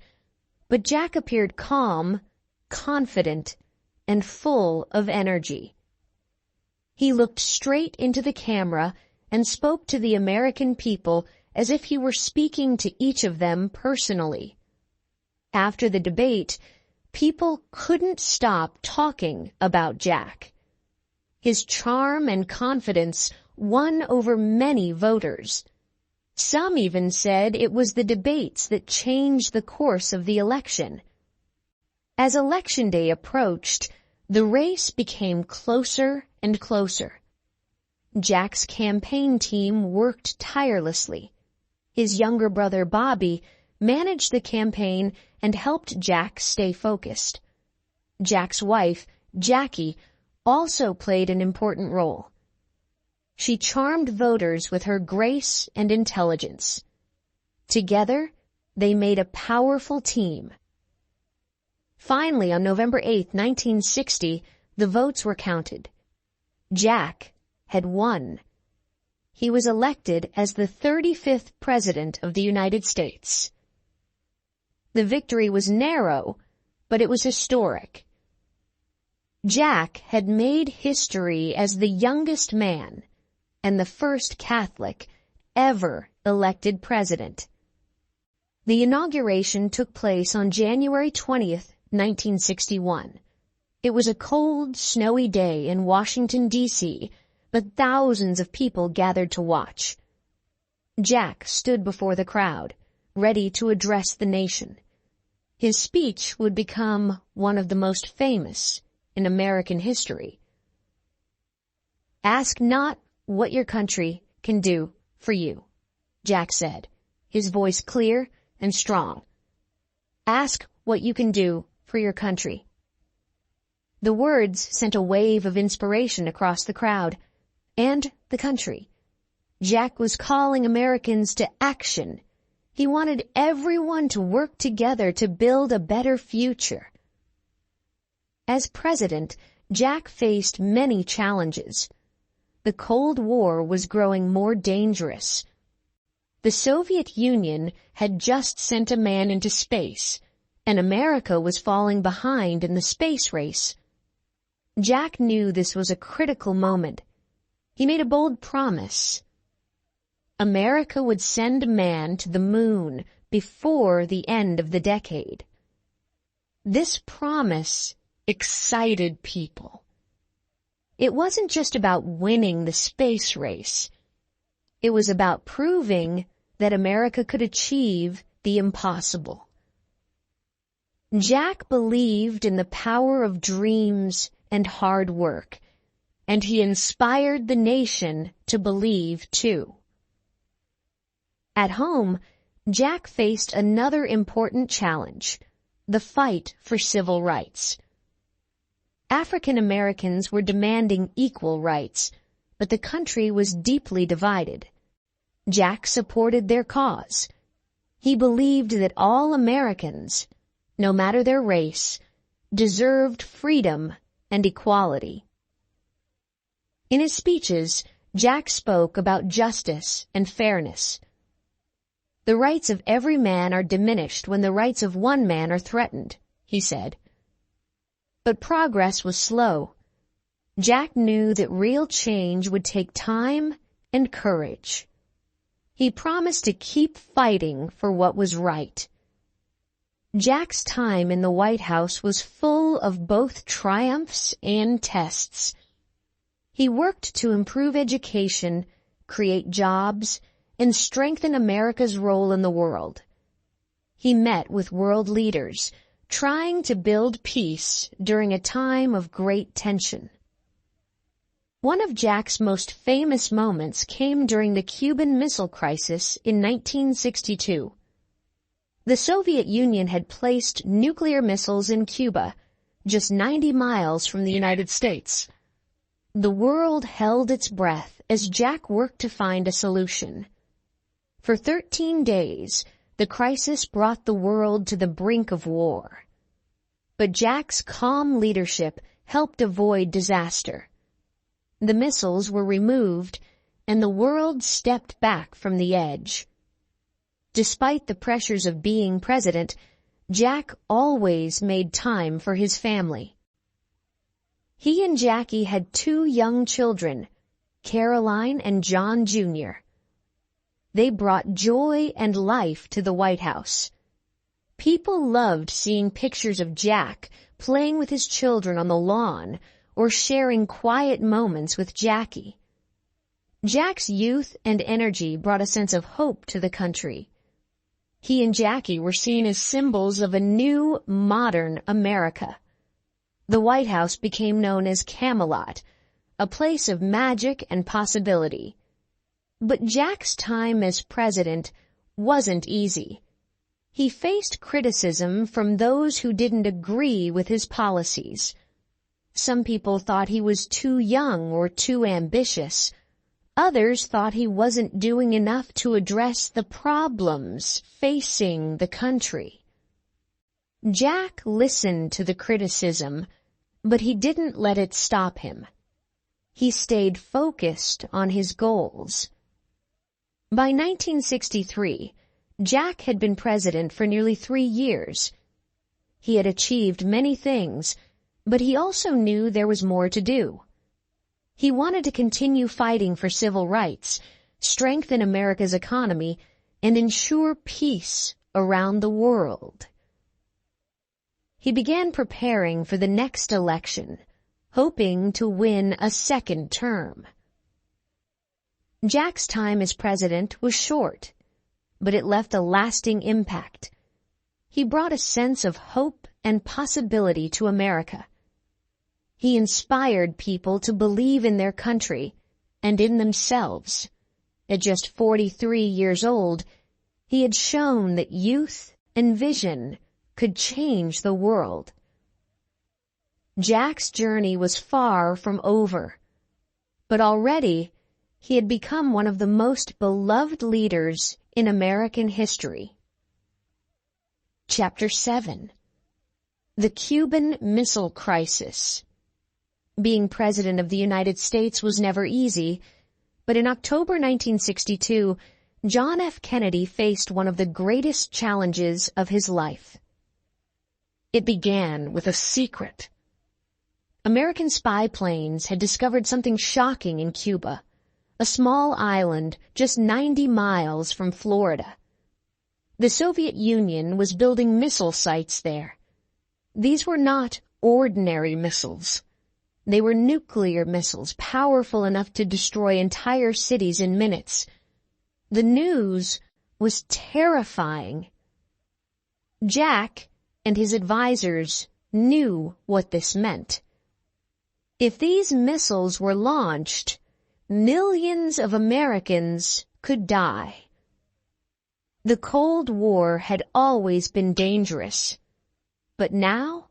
Speaker 1: but Jack appeared calm, confident, and full of energy. He looked straight into the camera and spoke to the American people as if he were speaking to each of them personally. After the debate, people couldn't stop talking about Jack. His charm and confidence won over many voters. Some even said it was the debates that changed the course of the election. As Election Day approached, the race became closer and closer. Jack's campaign team worked tirelessly. His younger brother Bobby managed the campaign and helped Jack stay focused. Jack's wife, Jackie, also played an important role. She charmed voters with her grace and intelligence. Together, they made a powerful team. Finally, on November 8, 1960, the votes were counted. Jack had won. He was elected as the 35th President of the United States. The victory was narrow, but it was historic. Jack had made history as the youngest man and the first Catholic ever elected president. The inauguration took place on January 20th, 1961. It was a cold, snowy day in Washington, D.C., but thousands of people gathered to watch. Jack stood before the crowd, ready to address the nation. His speech would become one of the most famous in American history. "Ask not what your country can do for you," Jack said, his voice clear and strong. "Ask what you can do for your country." The words sent a wave of inspiration across the crowd and the country. Jack was calling Americans to action. He wanted everyone to work together to build a better future. As president, Jack faced many challenges. The Cold War was growing more dangerous. The Soviet Union had just sent a man into space, and America was falling behind in the space race. Jack knew this was a critical moment. He made a bold promise. America would send a man to the moon before the end of the decade. This promise excited people. It wasn't just about winning the space race. It was about proving that America could achieve the impossible. Jack believed in the power of dreams and hard work, and he inspired the nation to believe too. At home, Jack faced another important challenge: the fight for civil rights. African Americans were demanding equal rights, but the country was deeply divided. Jack supported their cause. He believed that all Americans, no matter their race, deserved freedom and equality. In his speeches, Jack spoke about justice and fairness. "The rights of every man are diminished when the rights of one man are threatened," he said. But progress was slow. Jack knew that real change would take time and courage. He promised to keep fighting for what was right. Jack's time in the White House was full of both triumphs and tests. He worked to improve education, create jobs, and strengthen America's role in the world. He met with world leaders, trying to build peace during a time of great tension. One of Jack's most famous moments came during the Cuban Missile Crisis in 1962. The Soviet Union had placed nuclear missiles in Cuba, just 90 miles from the United States. The world held its breath as Jack worked to find a solution. For 13 days, the crisis brought the world to the brink of war. But Jack's calm leadership helped avoid disaster. The missiles were removed, and the world stepped back from the edge. Despite the pressures of being president, Jack always made time for his family. He and Jackie had 2 young children, Caroline and John Jr. They brought joy and life to the White House. People loved seeing pictures of Jack playing with his children on the lawn or sharing quiet moments with Jackie. Jack's youth and energy brought a sense of hope to the country. He and Jackie were seen as symbols of a new, modern America. The White House became known as Camelot, a place of magic and possibility. But Jack's time as president wasn't easy. He faced criticism from those who didn't agree with his policies. Some people thought he was too young or too ambitious. Others thought he wasn't doing enough to address the problems facing the country. Jack listened to the criticism, but he didn't let it stop him. He stayed focused on his goals. By 1963, Jack had been president for nearly 3 years. He had achieved many things, but he also knew there was more to do. He wanted to continue fighting for civil rights, strengthen America's economy, and ensure peace around the world. He began preparing for the next election, hoping to win a second term. Jack's time as president was short, but it left a lasting impact. He brought a sense of hope and possibility to America. He inspired people to believe in their country and in themselves. At just 43 years old, he had shown that youth and vision could change the world. Jack's journey was far from over, but already he had become one of the most beloved leaders in American history. Chapter 7. The Cuban Missile Crisis. Being President of the United States was never easy, but in October 1962, John F. Kennedy faced one of the greatest challenges of his life. It began with a secret. American spy planes had discovered something shocking in Cuba, a small island just 90 miles from Florida. The Soviet Union was building missile sites there. These were not ordinary missiles. They were nuclear missiles, powerful enough to destroy entire cities in minutes. The news was terrifying. Jack and his advisors knew what this meant. If these missiles were launched, millions of Americans could die. The Cold War had always been dangerous, but now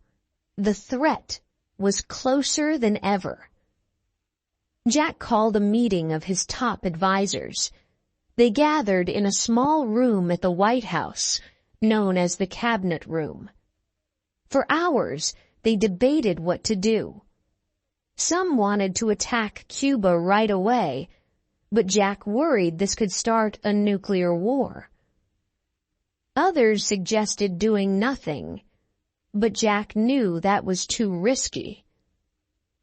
Speaker 1: the threat was closer than ever. Jack called a meeting of his top advisors. They gathered in a small room at the White House, known as the Cabinet Room. For hours, they debated what to do. Some wanted to attack Cuba right away, but Jack worried this could start a nuclear war. Others suggested doing nothing, but Jack knew that was too risky.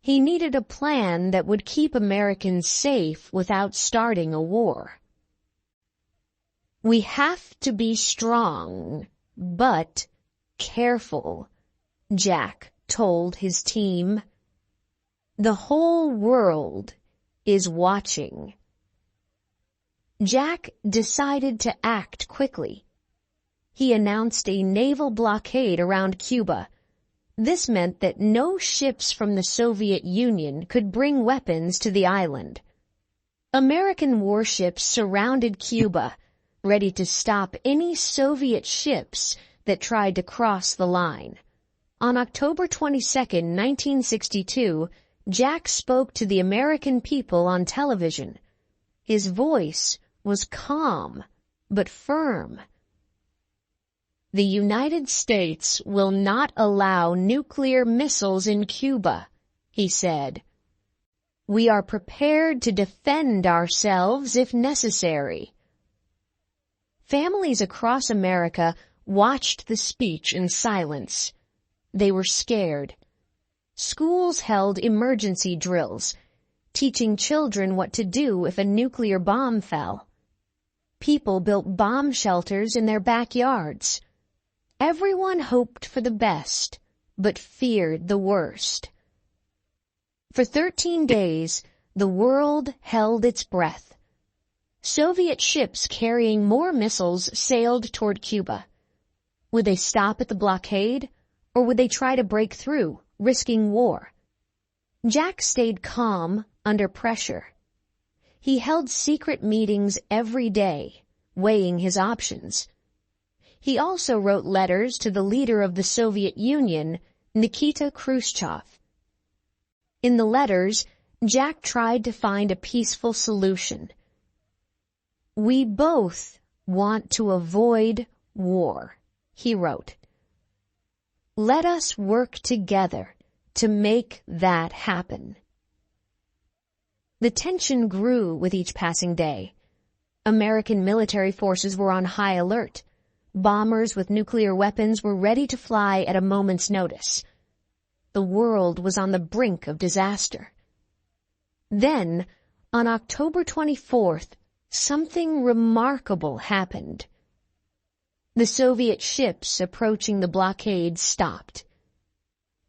Speaker 1: He needed a plan that would keep Americans safe without starting a war. We have to be strong, but careful, Jack told his team. The whole world is watching. Jack decided to act quickly. He announced a naval blockade around Cuba. This meant that no ships from the Soviet Union could bring weapons to the island. American warships surrounded Cuba, ready to stop any Soviet ships that tried to cross the line. On October 22, 1962, Jack spoke to the American people on television. His voice was calm, but firm. The United States will not allow nuclear missiles in Cuba, he said. We are prepared to defend ourselves if necessary. Families across America watched the speech in silence. They were scared. Schools held emergency drills, teaching children what to do if a nuclear bomb fell. People built bomb shelters in their backyards. Everyone hoped for the best, but feared the worst. For 13 days, the world held its breath. Soviet ships carrying more missiles sailed toward Cuba. Would they stop at the blockade, or would they try to break through, risking war? Jack stayed calm under pressure. He held secret meetings every day, weighing his options. He also wrote letters to the leader of the Soviet Union, Nikita Khrushchev. In the letters, Jack tried to find a peaceful solution. "We both want to avoid war," he wrote. "Let us work together to make that happen." The tension grew with each passing day. American military forces were on high alert. Bombers with nuclear weapons were ready to fly at a moment's notice. The world was on the brink of disaster. Then, on October 24th, something remarkable happened. The Soviet ships approaching the blockade stopped.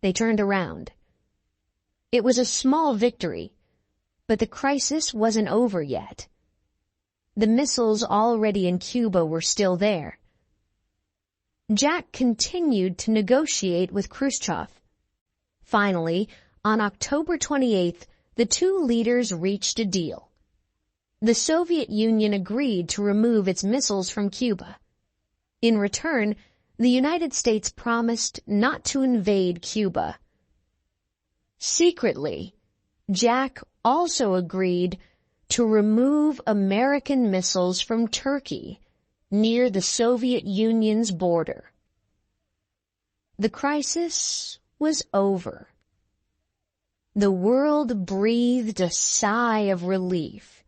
Speaker 1: They turned around. It was a small victory, but the crisis wasn't over yet. The missiles already in Cuba were still there. Jack continued to negotiate with Khrushchev. Finally, on October 28th, the two leaders reached a deal. The Soviet Union agreed to remove its missiles from Cuba. In return, the United States promised not to invade Cuba. Secretly, Jack also agreed to remove American missiles from Turkey, near the Soviet Union's border. The crisis was over. The world breathed a sigh of relief.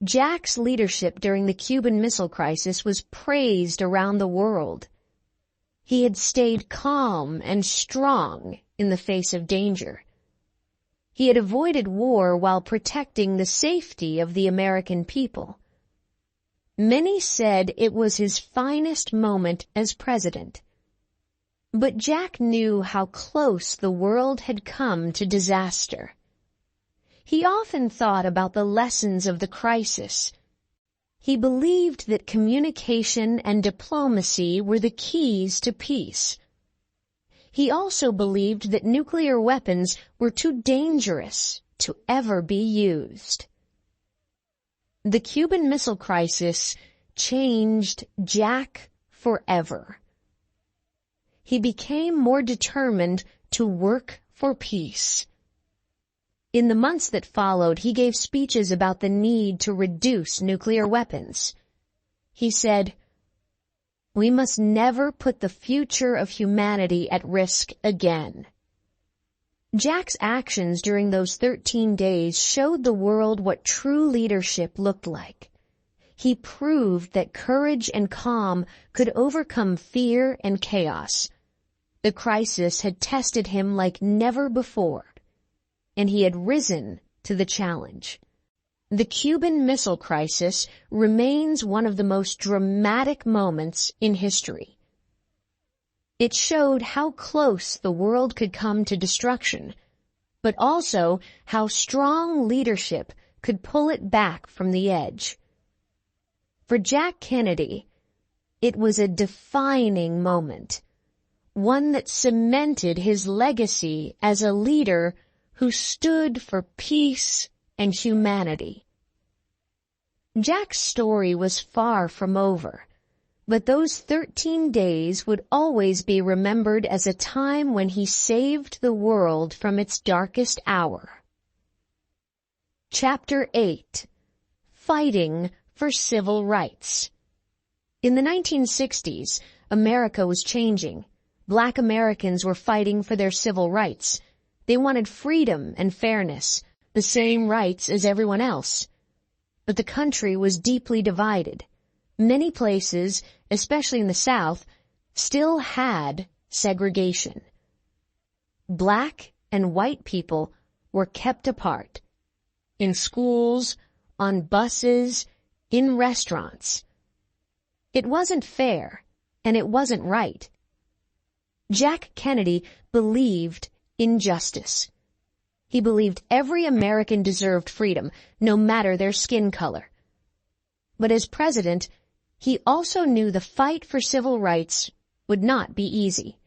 Speaker 1: Jack's leadership during the Cuban Missile Crisis was praised around the world. He had stayed calm and strong in the face of danger. He had avoided war while protecting the safety of the American people. Many said it was his finest moment as president. But Jack knew how close the world had come to disaster. He often thought about the lessons of the crisis. He believed that communication and diplomacy were the keys to peace. He also believed that nuclear weapons were too dangerous to ever be used. The Cuban Missile Crisis changed Jack forever. He became more determined to work for peace. In the months that followed, he gave speeches about the need to reduce nuclear weapons. He said, "We must never put the future of humanity at risk again." Jack's actions during those 13 days showed the world what true leadership looked like. He proved that courage and calm could overcome fear and chaos. The crisis had tested him like never before, and he had risen to the challenge. The Cuban Missile Crisis remains one of the most dramatic moments in history. It showed how close the world could come to destruction, but also how strong leadership could pull it back from the edge. For Jack Kennedy, it was a defining moment, one that cemented his legacy as a leader who stood for peace and humanity. Jack's story was far from over, but those 13 days would always be remembered as a time when he saved the world from its darkest hour. Chapter 8. Fighting for Civil Rights. In the 1960s, America was changing. Black Americans were fighting for their civil rights. They wanted freedom and fairness, the same rights as everyone else. But the country was deeply divided. Many places, especially in the South, still had segregation. Black and white people were kept apart. In schools, on buses, in restaurants. It wasn't fair, and it wasn't right. Jack Kennedy believed in justice. He believed every American deserved freedom, no matter their skin color. But as president, he also knew the fight for civil rights would not be easy.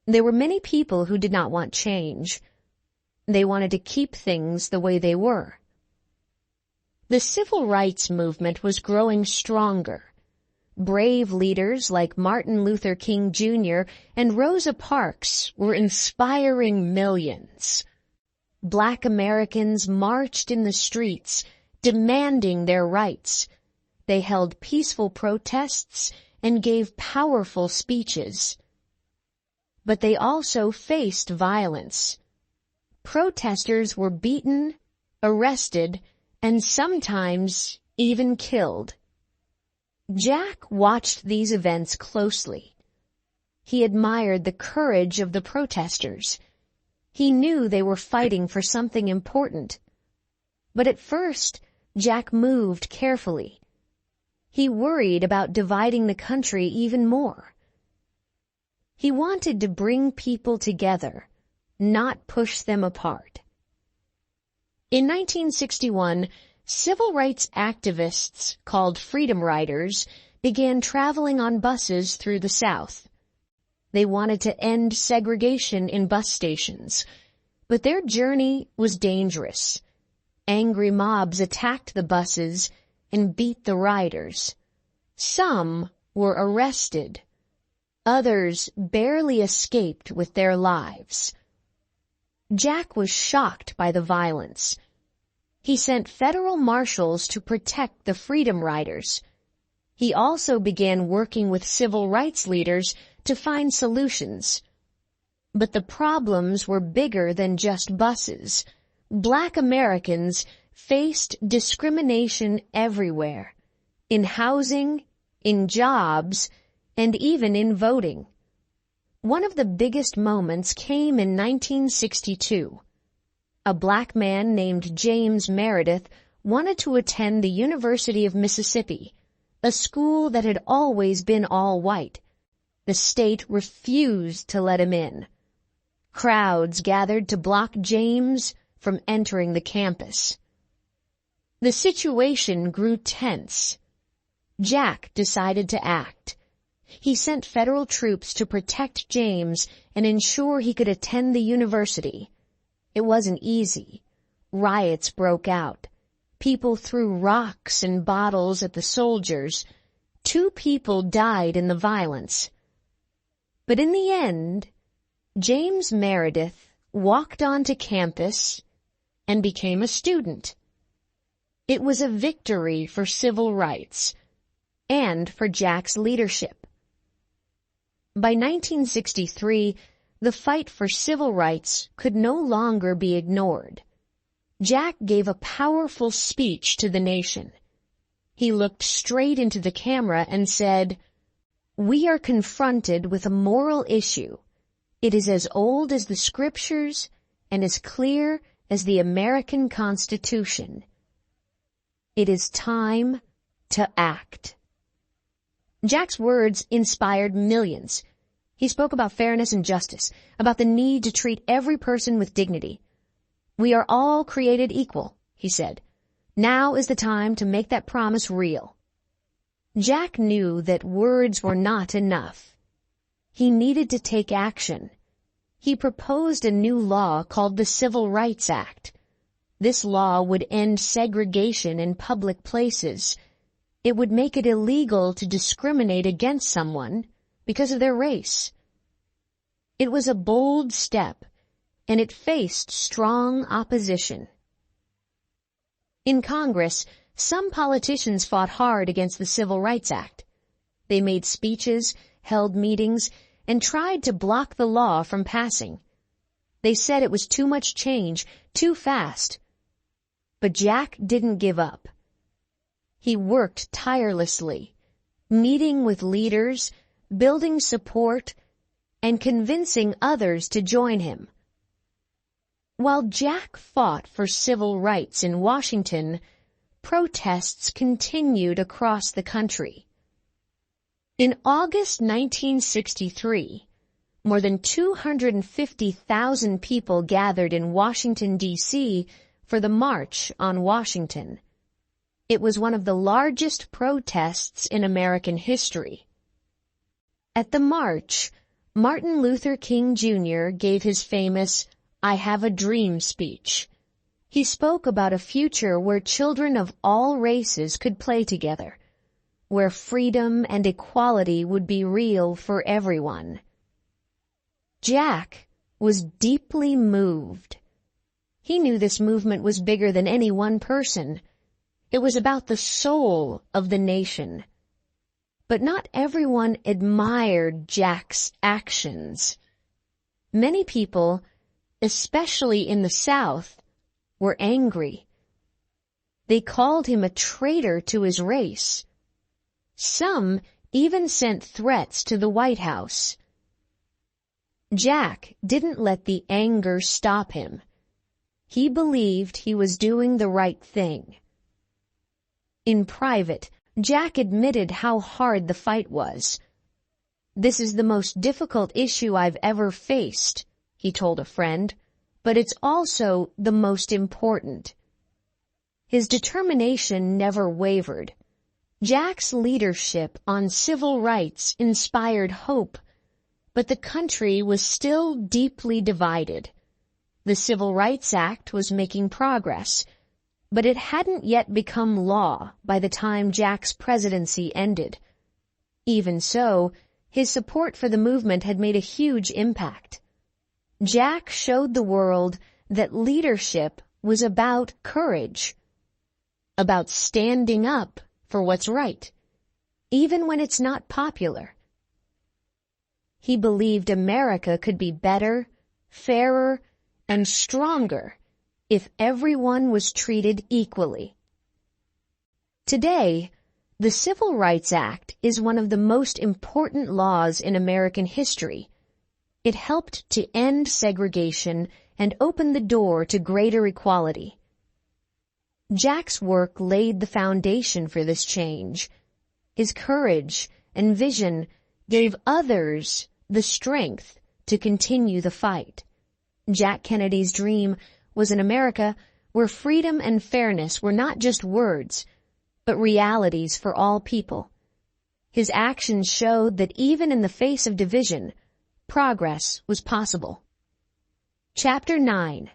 Speaker 1: There were many people who did not want change. They wanted to keep things the way they were. The civil rights movement was growing stronger. Brave leaders like Martin Luther King Jr. and Rosa Parks were inspiring millions. Black Americans marched in the streets, demanding their rights. They held peaceful protests and gave powerful speeches. But they also faced violence. Protesters were beaten, arrested, and sometimes even killed. Jack watched these events closely. He admired the courage of the protesters. He knew they were fighting for something important. But at first, Jack moved carefully. He worried about dividing the country even more. He wanted to bring people together, not push them apart. In 1961, civil rights activists called Freedom Riders began traveling on buses through the South. They wanted to end segregation in bus stations, but their journey was dangerous. Angry mobs attacked the buses and beat the riders. Some were arrested. Others barely escaped with their lives. Jack was shocked by the violence. He sent federal marshals to protect the Freedom Riders. He also began working with civil rights leaders to find solutions. But the problems were bigger than just buses. Black Americans faced discrimination everywhere, in housing, in jobs, and even in voting. One of the biggest moments came in 1962. A black man named James Meredith wanted to attend the University of Mississippi, a school that had always been all white. The state refused to let him in. Crowds gathered to block James from entering the campus. The situation grew tense. Jack decided to act. He sent federal troops to protect James and ensure he could attend the university. It wasn't easy. Riots broke out. People threw rocks and bottles at the soldiers. 2 people died in the violence. But in the end, James Meredith walked onto campus and became a student. It was a victory for civil rights and for Jack's leadership. By 1963, the fight for civil rights could no longer be ignored. Jack gave a powerful speech to the nation. He looked straight into the camera and said, "We are confronted with a moral issue. It is as old as the scriptures and as clear as the American Constitution. It is time to act." Jack's words inspired millions. He spoke about fairness and justice, about the need to treat every person with dignity. "We are all created equal," he said. "Now is the time to make that promise real." Jack knew that words were not enough. He needed to take action. He proposed a new law called the Civil Rights Act. This law would end segregation in public places. It would make it illegal to discriminate against someone because of their race. It was a bold step, and it faced strong opposition. In Congress, some politicians fought hard against the Civil Rights Act. They made speeches, held meetings, and tried to block the law from passing. They said it was too much change, too fast. But Jack didn't give up. He worked tirelessly, meeting with leaders, building support, and convincing others to join him. While Jack fought for civil rights in Washington, protests continued across the country. In August 1963, more than 250,000 people gathered in Washington, D.C. for the March on Washington. It was one of the largest protests in American history. At the march, Martin Luther King Jr. gave his famous "I Have a Dream" speech. He spoke about a future where children of all races could play together, where freedom and equality would be real for everyone. Jack was deeply moved. He knew this movement was bigger than any one person. It was about the soul of the nation. But not everyone admired Jack's actions. Many people, especially in the South, were angry. They called him a traitor to his race. Some even sent threats to the White House. Jack didn't let the anger stop him. He believed he was doing the right thing. In private, Jack admitted how hard the fight was. "This is the most difficult issue I've ever faced," he told a friend, "but it's also the most important." His determination never wavered. Jack's leadership on civil rights inspired hope, but the country was still deeply divided. The Civil Rights Act was making progress, but it hadn't yet become law by the time Jack's presidency ended. Even so, his support for the movement had made a huge impact. Jack showed the world that leadership was about courage, about standing up for what's right, even when it's not popular. He believed America could be better, fairer, and stronger if everyone was treated equally. Today, the Civil Rights Act is one of the most important laws in American history. It helped to end segregation and open the door to greater equality. Jack's work laid the foundation for this change. His courage and vision gave others the strength to continue the fight. Jack Kennedy's dream was an America where freedom and fairness were not just words, but realities for all people. His actions showed that even in the face of division, progress was possible. Chapter 9.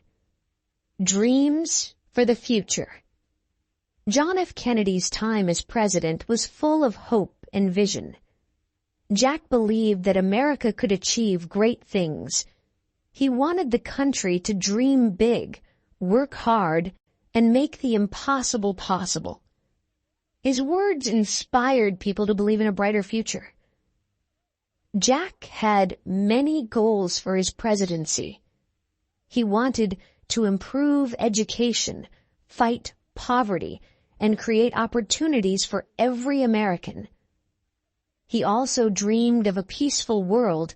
Speaker 1: Dreams for the Future. John F. Kennedy's time as president was full of hope and vision. Jack believed that America could achieve great things. He wanted the country to dream big, work hard, and make the impossible possible. His words inspired people to believe in a brighter future. Jack had many goals for his presidency. He wanted to improve education, fight poverty, and create opportunities for every American. He also dreamed of a peaceful world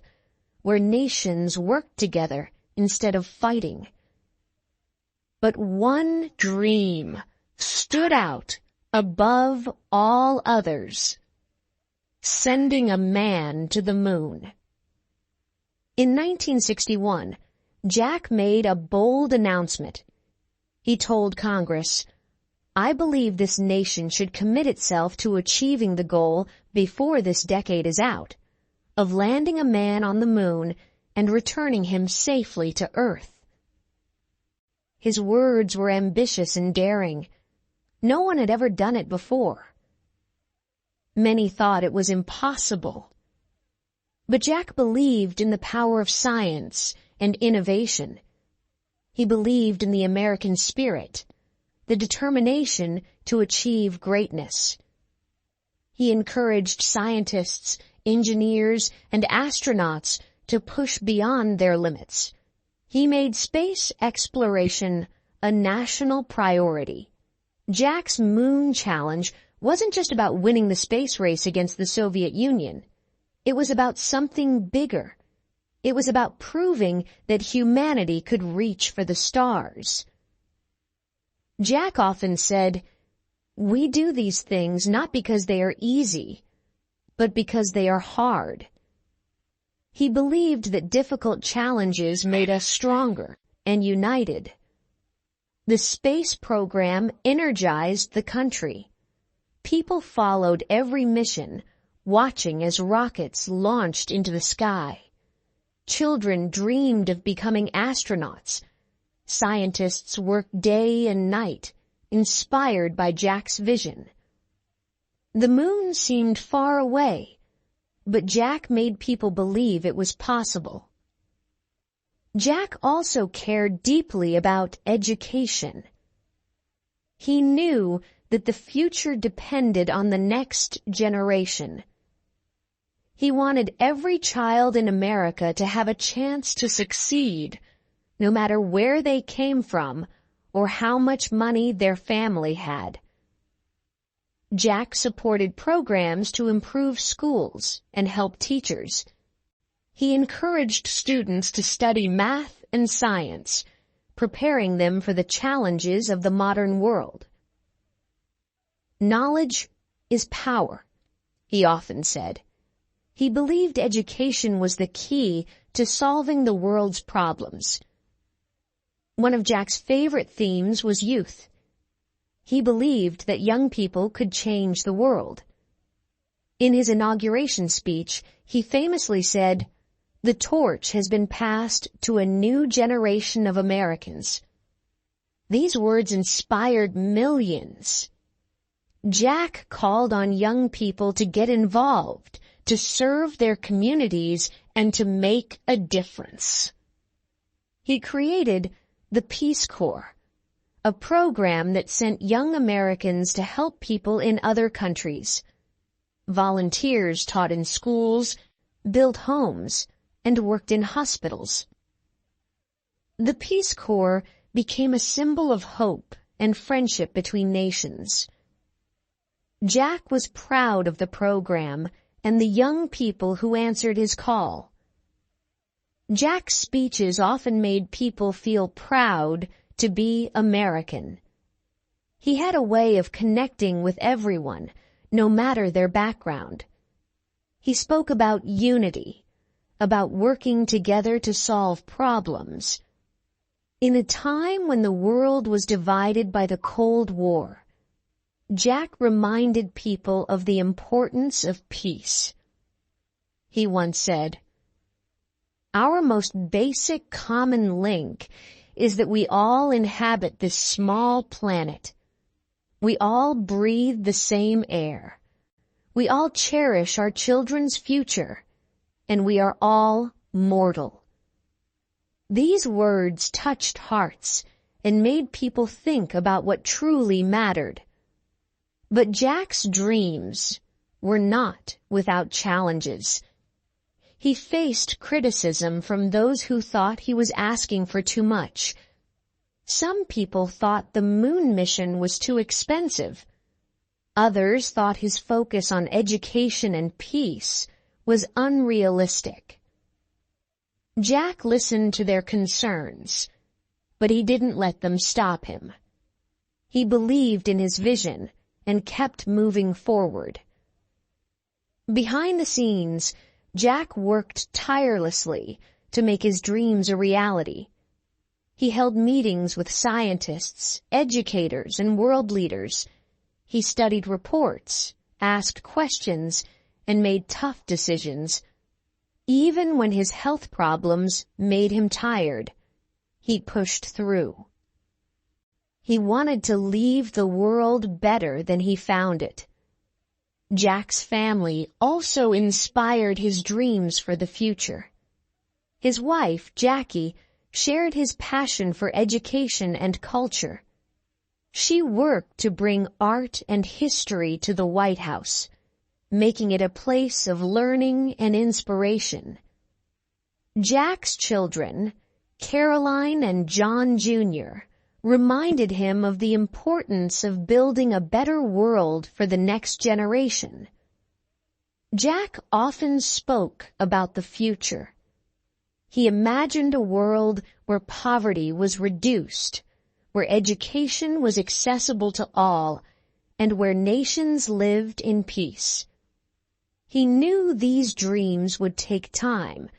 Speaker 1: where nations worked together instead of fighting. But one dream stood out above all others: sending a man to the moon. In 1961, Jack made a bold announcement. He told Congress, "I believe this nation should commit itself to achieving the goal before this decade is out, of landing a man on the moon and returning him safely to Earth." His words were ambitious and daring. No one had ever done it before. Many thought it was impossible. But Jack believed in the power of science and innovation. He believed in the American spirit, the determination to achieve greatness. He encouraged scientists, engineers, and astronauts to push beyond their limits. He made space exploration a national priority. Jack's moon challenge wasn't just about winning the space race against the Soviet Union. It was about something bigger. It was about proving that humanity could reach for the stars. Jack often said, "We do these things not because they are easy, but because they are hard." He believed that difficult challenges made us stronger and united. The space program energized the country. People followed every mission, watching as rockets launched into the sky. Children dreamed of becoming astronauts. Scientists worked day and night, inspired by Jack's vision. The moon seemed far away, but Jack made people believe it was possible. Jack also cared deeply about education. He knew that the future depended on the next generation. He wanted every child in America to have a chance to succeed, no matter where they came from or how much money their family had. Jack supported programs to improve schools and help teachers. He encouraged students to study math and science, preparing them for the challenges of the modern world. Knowledge is power, he often said. He believed education was the key to solving the world's problems. One of Jack's favorite themes was youth. He believed that young people could change the world. In his inauguration speech, he famously said, "The torch has been passed to a new generation of Americans." These words inspired millions. Jack called on young people to get involved, to serve their communities, and to make a difference. He created the Peace Corps, a program that sent young Americans to help people in other countries. Volunteers taught in schools, built homes, and worked in hospitals. The Peace Corps became a symbol of hope and friendship between nations. Jack was proud of the program and the young people who answered his call. Jack's speeches often made people feel proud to be American. He had a way of connecting with everyone, no matter their background. He spoke about unity, about working together to solve problems. In a time when the world was divided by the Cold War, Jack reminded people of the importance of peace. He once said, "Our most basic common link is that we all inhabit this small planet. We all breathe the same air. We all cherish our children's future, and we are all mortal." These words touched hearts and made people think about what truly mattered. But Jack's dreams were not without challenges. He faced criticism from those who thought he was asking for too much. Some people thought the moon mission was too expensive. Others thought his focus on education and peace was unrealistic. Jack listened to their concerns, but he didn't let them stop him. He believed in his vision and kept moving forward. Behind the scenes, Jack worked tirelessly to make his dreams a reality. He held meetings with scientists, educators, and world leaders. He studied reports, asked questions, and made tough decisions. Even when his health problems made him tired, he pushed through. He wanted to leave the world better than he found it. Jack's family also inspired his dreams for the future. His wife, Jackie, shared his passion for education and culture. She worked to bring art and history to the White House, making it a place of learning and inspiration. Jack's children, Caroline and John Jr., reminded him of the importance of building a better world for the next generation. Jack often spoke about the future. He imagined a world where poverty was reduced, where education was accessible to all, and where nations lived in peace. He knew these dreams would take time,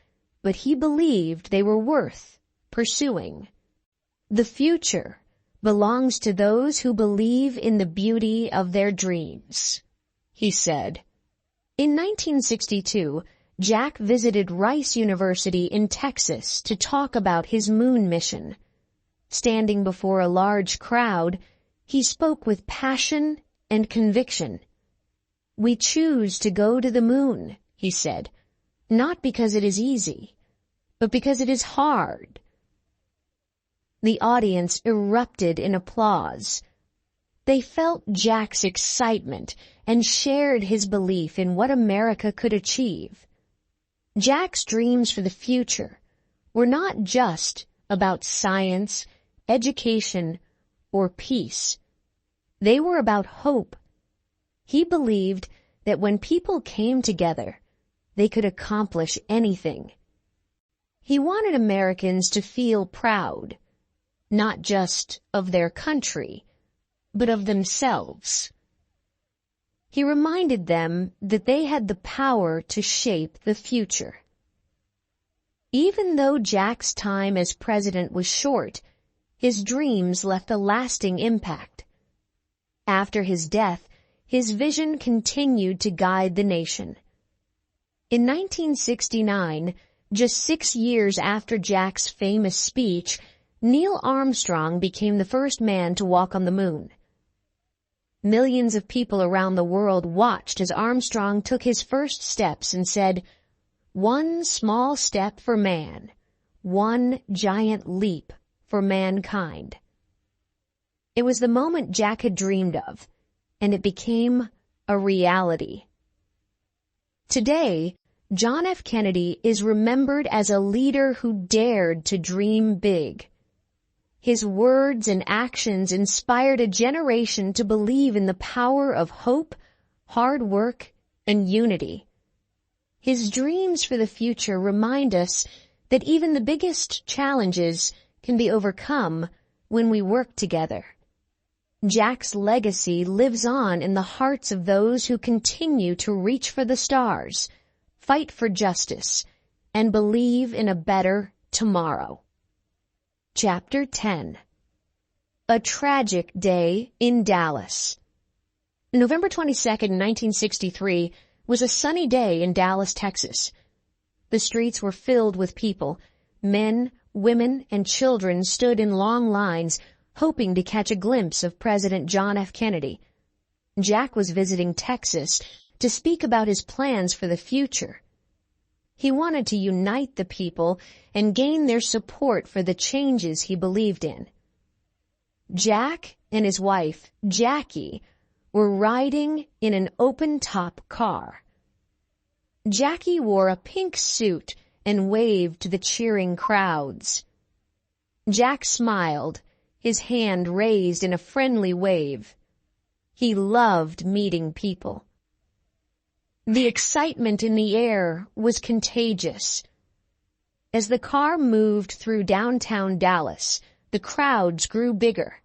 Speaker 1: but he believed they were worth pursuing. The future belongs to those who believe in the beauty of their dreams, he said. In 1962, Jack visited Rice University in Texas to talk about his moon mission. Standing before a large crowd, he spoke with passion and conviction. "We choose to go to the moon," he said, "not because it is easy, but because it is hard." The audience erupted in applause. They felt Jack's excitement and shared his belief in what America could achieve. Jack's dreams for the future were not just about science, education, or peace. They were about hope. He believed that when people came together, they could accomplish anything. He wanted Americans to feel proud, not just of their country, but of themselves. He reminded them that they had the power to shape the future. Even though Jack's time as president was short, his dreams left a lasting impact. After his death, his vision continued to guide the nation. In 1969, just 6 years after Jack's famous speech, Neil Armstrong became the first man to walk on the moon. Millions of people around the world watched as Armstrong took his first steps and said, "One small step for man, one giant leap for mankind." It was the moment Jack had dreamed of, and it became a reality. Today, John F. Kennedy is remembered as a leader who dared to dream big. His words and actions inspired a generation to believe in the power of hope, hard work, and unity. His dreams for the future remind us that even the biggest challenges can be overcome when we work together. Jack's legacy lives on in the hearts of those who continue to reach for the stars, fight for justice, and believe in a better tomorrow. Chapter 10. A Tragic Day in Dallas. November 22, 1963, was a sunny day in Dallas, Texas. The streets were filled with people. Men, women, and children stood in long lines, hoping to catch a glimpse of President John F. Kennedy. Jack was visiting Texas to speak about his plans for the future. He wanted to unite the people and gain their support for the changes he believed in. Jack and his wife, Jackie, were riding in an open-top car. Jackie wore a pink suit and waved to the cheering crowds. Jack smiled, his hand raised in a friendly wave. He loved meeting people. The excitement in the air was contagious. As the car moved through downtown Dallas, the crowds grew bigger.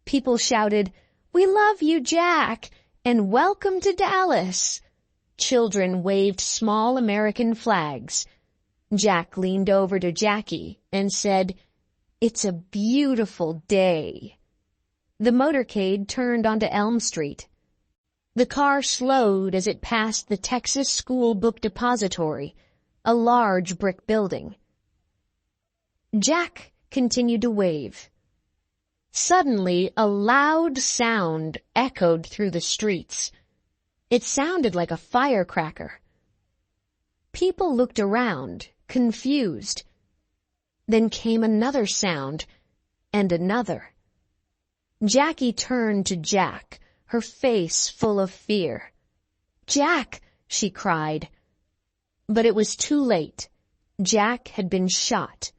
Speaker 1: People shouted, "We love you, Jack," and "Welcome to Dallas." Children waved small American flags. Jack leaned over to Jackie and said, "It's a beautiful day." The motorcade turned onto Elm Street. The car slowed as it passed the Texas School Book Depository, a large brick building. Jack continued to wave. Suddenly, a loud sound echoed through the streets. It sounded like a firecracker. People looked around, confused. Then came another sound, and another. Jackie turned to Jack, her face full of fear. "Jack!" she cried. But it was too late. Jack had been shot.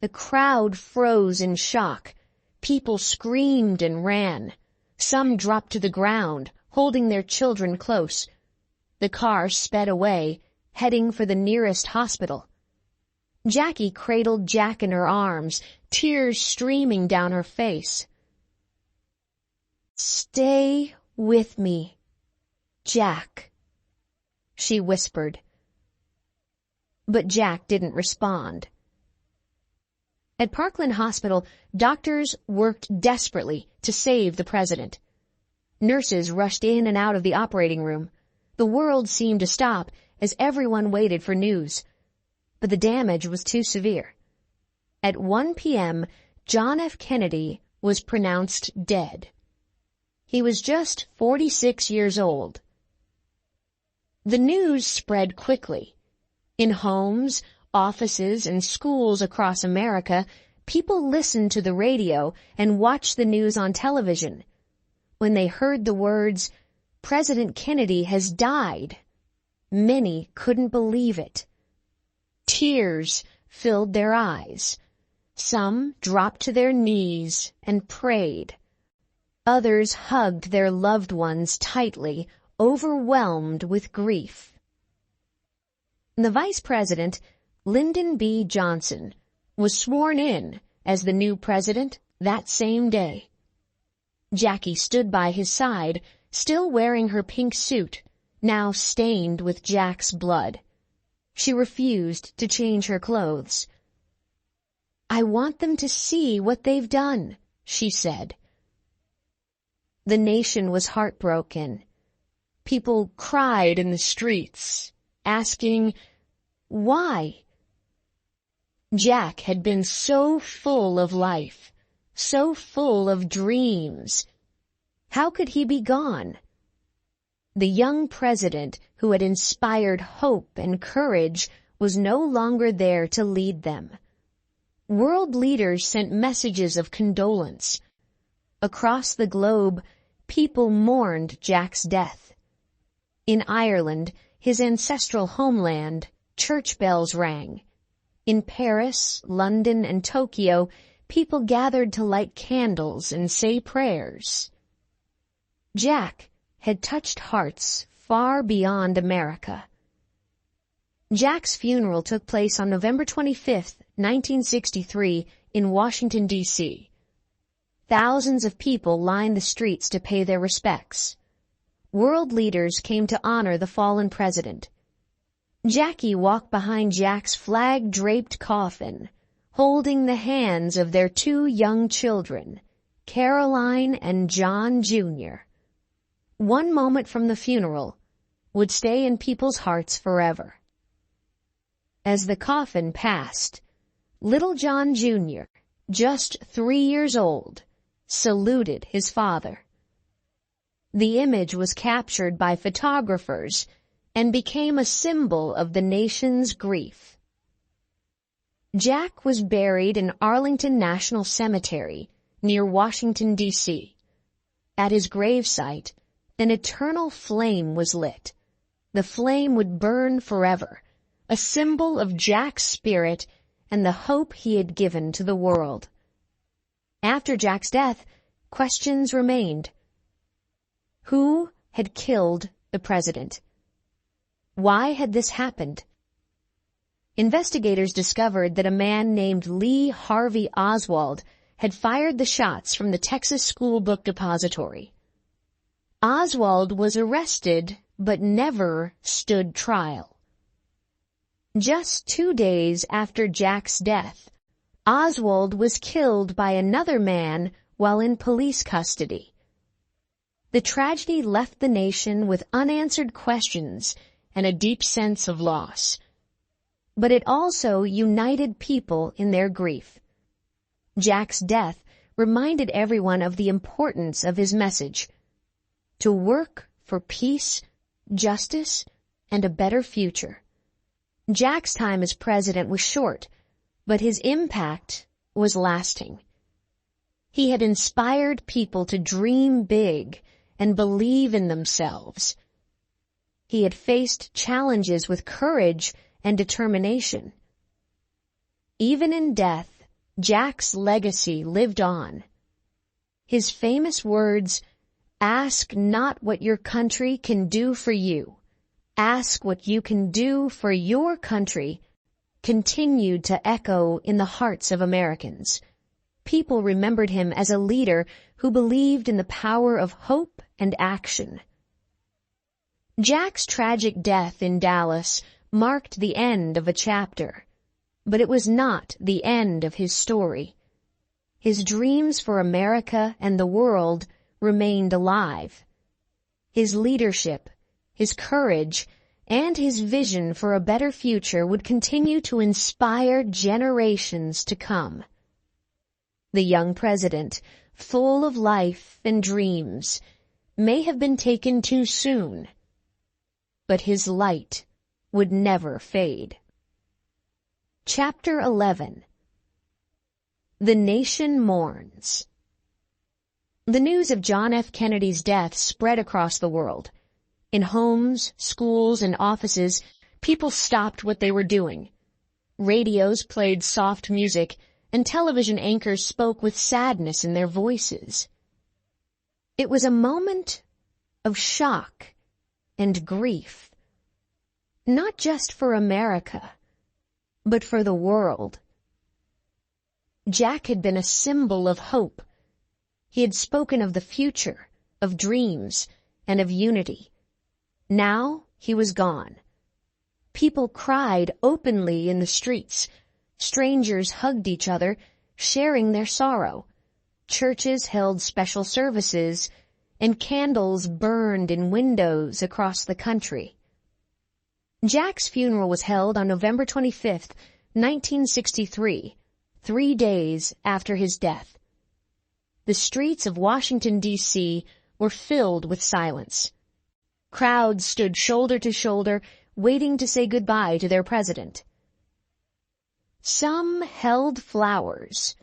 Speaker 1: The crowd froze in shock. People screamed and ran. Some dropped to the ground, holding their children close. The car sped away, heading for the nearest hospital. Jackie cradled Jack in her arms, tears streaming down her face. "Stay with me, Jack," she whispered. But Jack didn't respond. At Parkland Hospital, doctors worked desperately to save the president. Nurses rushed in and out of the operating room. The world seemed to stop as everyone waited for news. But the damage was too severe. At 1 p.m., John F. Kennedy was pronounced dead. He was just 46 years old. The news spread quickly. In homes, offices, and schools across America, people listened to the radio and watched the news on television. When they heard the words, "President Kennedy has died," many couldn't believe it. Tears filled their eyes. Some dropped to their knees and prayed. Others hugged their loved ones tightly, overwhelmed with grief. The Vice President, Lyndon B. Johnson, was sworn in as the new president that same day. Jackie stood by his side, still wearing her pink suit, now stained with Jack's blood. She refused to change her clothes. "I want them to see what they've done," she said. The nation was heartbroken. People cried in the streets, asking, why? Jack had been so full of life, so full of dreams. How could he be gone? The young president who had inspired hope and courage was no longer there to lead them. World leaders sent messages of condolence. Across the globe, people mourned Jack's death. In Ireland, his ancestral homeland, church bells rang. In Paris, London, and Tokyo, people gathered to light candles and say prayers. Jack had touched hearts far beyond America. Jack's funeral took place on November 25, 1963, in Washington, D.C. Thousands of people lined the streets to pay their respects. World leaders came to honor the fallen president. Jackie walked behind Jack's flag-draped coffin, holding the hands of their two young children, Caroline and John Jr. One moment from the funeral would stay in people's hearts forever. As the coffin passed, little John Jr., just 3 years old, saluted his father. The image was captured by photographers and became a symbol of the nation's grief. Jack was buried in Arlington National Cemetery near Washington, D.C. At his gravesite, an eternal flame was lit. The flame would burn forever, a symbol of Jack's spirit and the hope he had given to the world. After Jack's death, questions remained. Who had killed the president? Why had this happened? Investigators discovered that a man named Lee Harvey Oswald had fired the shots from the Texas School Book Depository. Oswald was arrested but never stood trial. Just 2 days after Jack's death, Oswald was killed by another man while in police custody. The tragedy left the nation with unanswered questions and a deep sense of loss. But it also united people in their grief. Jack's death reminded everyone of the importance of his message: to work for peace, justice, and a better future. Jack's time as president was short, but his impact was lasting. He had inspired people to dream big and believe in themselves. He had faced challenges with courage and determination. Even in death, Jack's legacy lived on. His famous words, "Ask not what your country can do for you. Ask what you can do for your country," continued to echo in the hearts of Americans. People remembered him as a leader who believed in the power of hope and action. Jack's tragic death in Dallas marked the end of a chapter, but it was not the end of his story. His dreams for America and the world remained alive. His leadership, his courage, and his vision for a better future would continue to inspire generations to come. The young president, full of life and dreams, may have been taken too soon, but his light would never fade. Chapter 11. The Nation Mourns. The news of John F. Kennedy's death spread across the world. In homes, schools, and offices, people stopped what they were doing. Radios played soft music, and television anchors spoke with sadness in their voices. It was a moment of shock and grief, not just for America, but for the world. Jack had been a symbol of hope. He had spoken of the future, of dreams, and of unity. Now he was gone. People cried openly in the streets. Strangers hugged each other, sharing their sorrow. Churches held special services, and candles burned in windows across the country. Jack's funeral was held on November 25th, 1963, 3 days after his death. The streets of Washington, D.C. were filled with silence. Crowds stood shoulder to shoulder, waiting to say goodbye to their president. Some held flowers.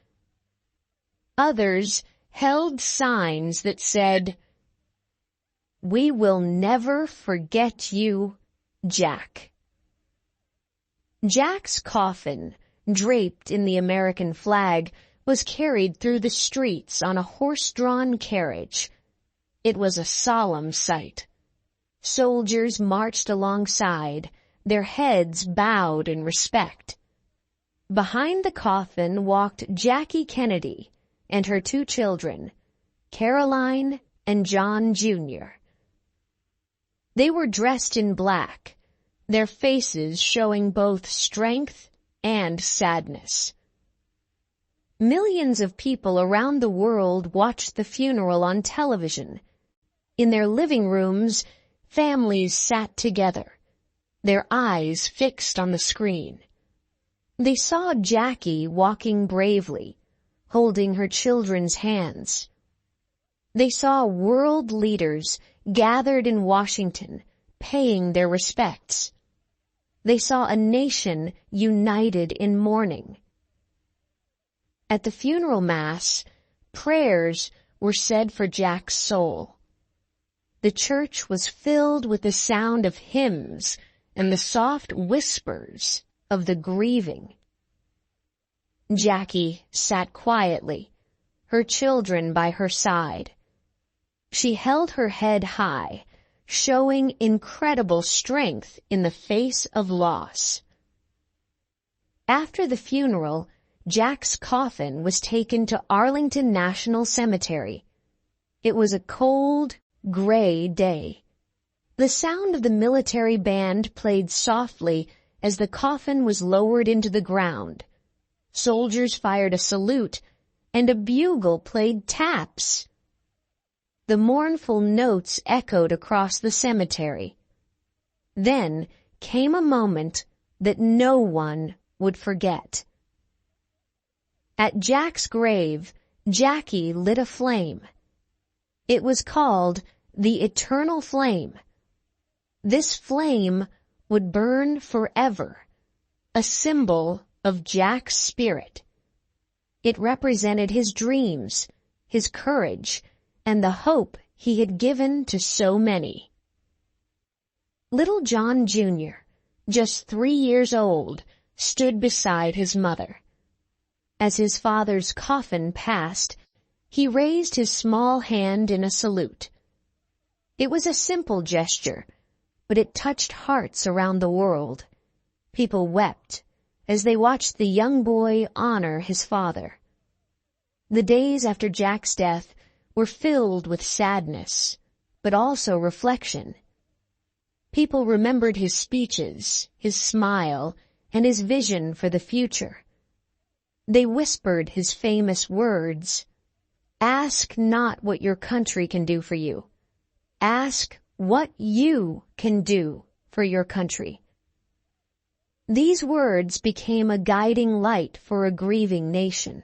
Speaker 1: Others held signs that said, "We will never forget you, Jack." Jack's coffin, draped in the American flag, was carried through the streets on a horse-drawn carriage. It was a solemn sight. Soldiers marched alongside, their heads bowed in respect. Behind the coffin walked Jackie Kennedy and her 2 children, Caroline and John Jr. They were dressed in black, their faces showing both strength and sadness. Millions of people around the world watched the funeral on television. In their living rooms, families sat together, their eyes fixed on the screen. They saw Jackie walking bravely, holding her children's hands. They saw world leaders gathered in Washington, paying their respects. They saw a nation united in mourning. At the funeral mass, prayers were said for Jack's soul. The church was filled with the sound of hymns and the soft whispers of the grieving. Jackie sat quietly, her children by her side. She held her head high, showing incredible strength in the face of loss. After the funeral, Jack's coffin was taken to Arlington National Cemetery. It was a cold, gray day. The sound of the military band played softly as the coffin was lowered into the ground. Soldiers fired a salute, and a bugle played taps. The mournful notes echoed across the cemetery. Then came a moment that no one would forget. At Jack's grave, Jackie lit a flame. It was called the Eternal Flame. This flame would burn forever, a symbol of Jack's spirit. It represented his dreams, his courage, and the hope he had given to so many. Little John Jr., just 3 years old, stood beside his mother. As his father's coffin passed, he raised his small hand in a salute. It was a simple gesture, but it touched hearts around the world. People wept as they watched the young boy honor his father. The days after Jack's death were filled with sadness, but also reflection. People remembered his speeches, his smile, and his vision for the future. They whispered his famous words, "Ask not what your country can do for you. Ask what you can do for your country." These words became a guiding light for a grieving nation.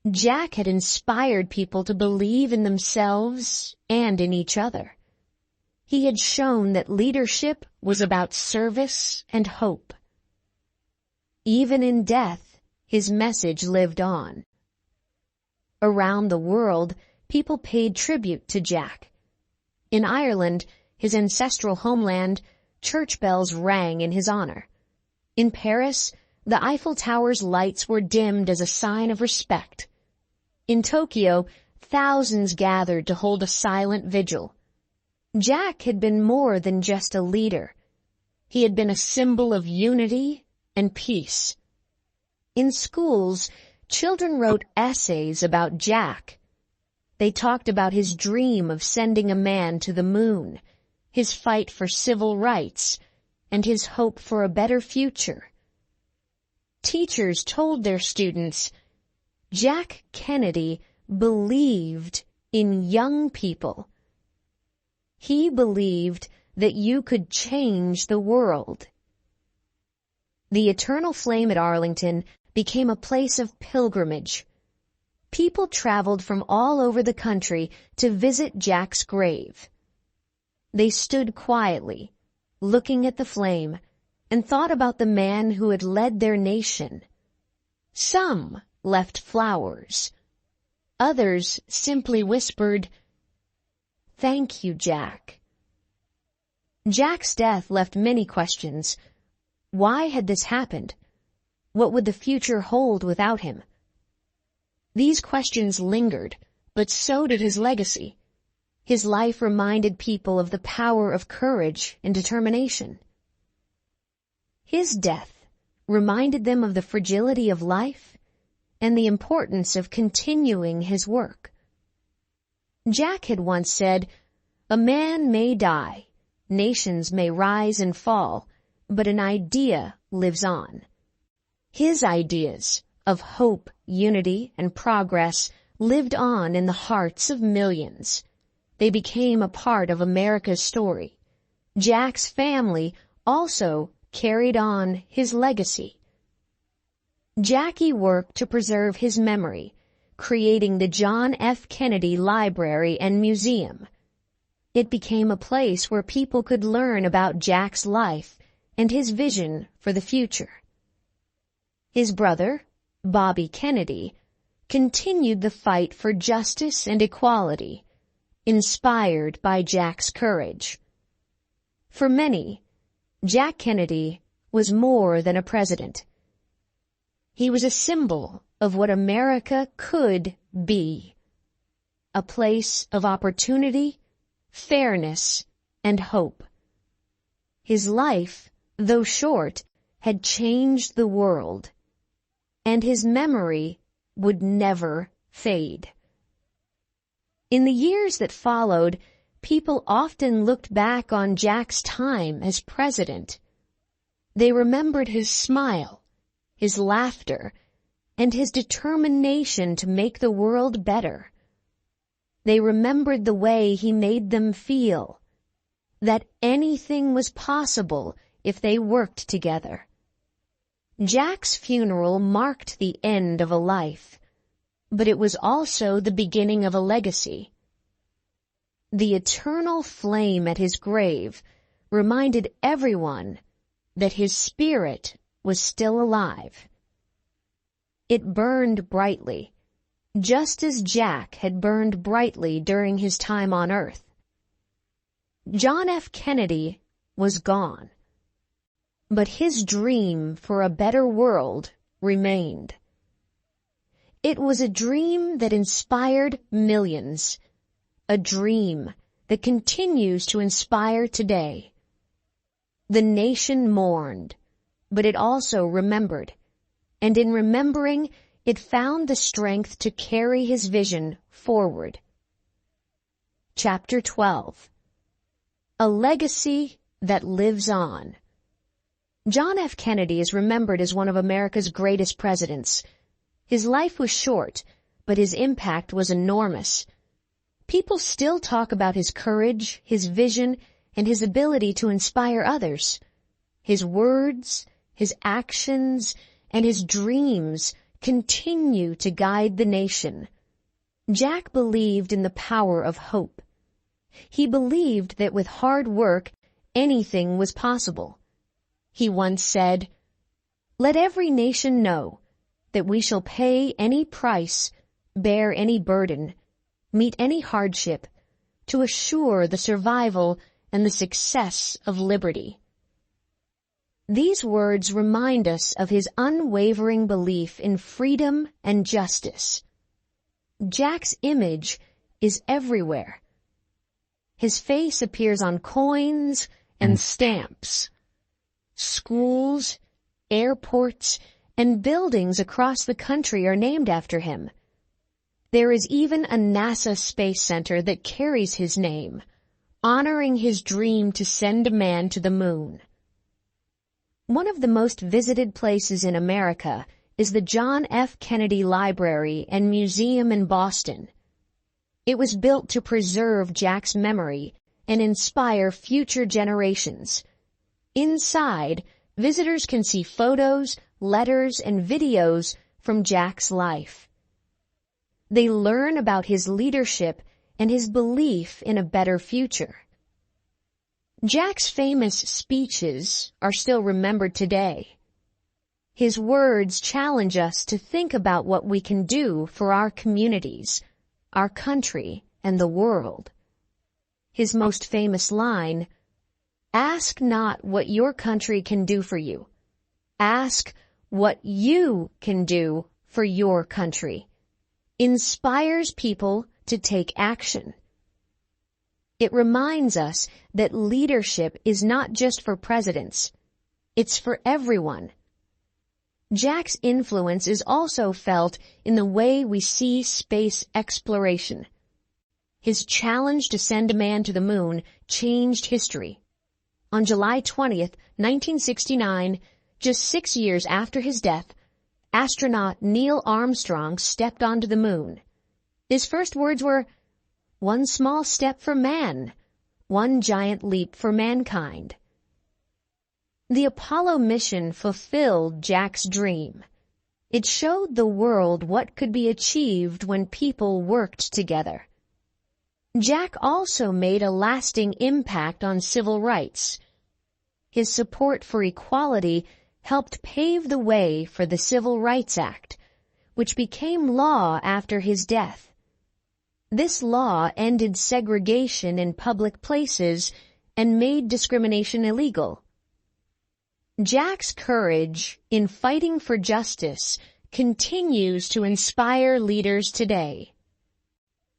Speaker 1: Jack had inspired people to believe in themselves and in each other. He had shown that leadership was about service and hope. Even in death, his message lived on. Around the world, people paid tribute to Jack. In Ireland, his ancestral homeland, church bells rang in his honor. In Paris, the Eiffel Tower's lights were dimmed as a sign of respect. In Tokyo, thousands gathered to hold a silent vigil. Jack had been more than just a leader. He had been a symbol of unity and peace. In schools, children wrote essays about Jack. They talked about his dream of sending a man to the moon, his fight for civil rights, and his hope for a better future. Teachers told their students, Jack Kennedy believed in young people. He believed that you could change the world. The Eternal Flame at Arlington became a place of pilgrimage. People traveled from all over the country to visit Jack's grave. They stood quietly, looking at the flame, and thought about the man who had led their nation. Some left flowers. Others simply whispered, "Thank you, Jack." Jack's death left many questions. Why had this happened? What would the future hold without him? These questions lingered, but so did his legacy. His life reminded people of the power of courage and determination. His death reminded them of the fragility of life and the importance of continuing his work. Jack had once said, "A man may die, nations may rise and fall, but an idea lives on." His ideas of hope, unity, and progress lived on in the hearts of millions. They became a part of America's story. Jack's family also carried on his legacy. Jackie worked to preserve his memory, creating the John F. Kennedy Library and Museum. It became a place where people could learn about Jack's life and his vision for the future. His brother, Bobby Kennedy, continued the fight for justice and equality, inspired by Jack's courage. For many, Jack Kennedy was more than a president. He was a symbol of what America could be, a place of opportunity, fairness, and hope. His life, though short, had changed the world, and his memory would never fade. In the years that followed, people often looked back on Jack's time as president. They remembered his smile, his laughter, and his determination to make the world better. They remembered the way he made them feel, that anything was possible if they worked together. Jack's funeral marked the end of a life, but it was also the beginning of a legacy. The eternal flame at his grave reminded everyone that his spirit was still alive. It burned brightly, just as Jack had burned brightly during his time on Earth. John F. Kennedy was gone, but his dream for a better world remained. It was a dream that inspired millions, a dream that continues to inspire today. The nation mourned, but it also remembered, and in remembering, it found the strength to carry his vision forward. Chapter 12. A Legacy That Lives On. John F. Kennedy is remembered as one of America's greatest presidents. His life was short, but his impact was enormous. People still talk about his courage, his vision, and his ability to inspire others. His words, his actions, and his dreams continue to guide the nation. Jack believed in the power of hope. He believed that with hard work, anything was possible. He once said, "Let every nation know that we shall pay any price, bear any burden, meet any hardship, to assure the survival and the success of liberty." These words remind us of his unwavering belief in freedom and justice. Jack's image is everywhere. His face appears on coins and stamps. Schools, airports, and buildings across the country are named after him. There is even a NASA space center that carries his name, honoring his dream to send a man to the moon. One of the most visited places in America is the John F. Kennedy Library and Museum in Boston. It was built to preserve Jack's memory and inspire future generations. Inside, visitors can see photos, letters, and videos from Jack's life. They learn about his leadership and his belief in a better future. Jack's famous speeches are still remembered today. His words challenge us to think about what we can do for our communities, our country, and the world. His most famous line, "Ask not what your country can do for you. Ask what you can do for your country," inspires people to take action. It reminds us that leadership is not just for presidents. It's for everyone. Jack's influence is also felt in the way we see space exploration. His challenge to send a man to the moon changed history. On July 20th, 1969, just 6 years after his death, astronaut Neil Armstrong stepped onto the moon. His first words were, "One small step for man, one giant leap for mankind." The Apollo mission fulfilled Jack's dream. It showed the world what could be achieved when people worked together. Jack also made a lasting impact on civil rights. His support for equality helped pave the way for the Civil Rights Act, which became law after his death. This law ended segregation in public places and made discrimination illegal. Jack's courage in fighting for justice continues to inspire leaders today.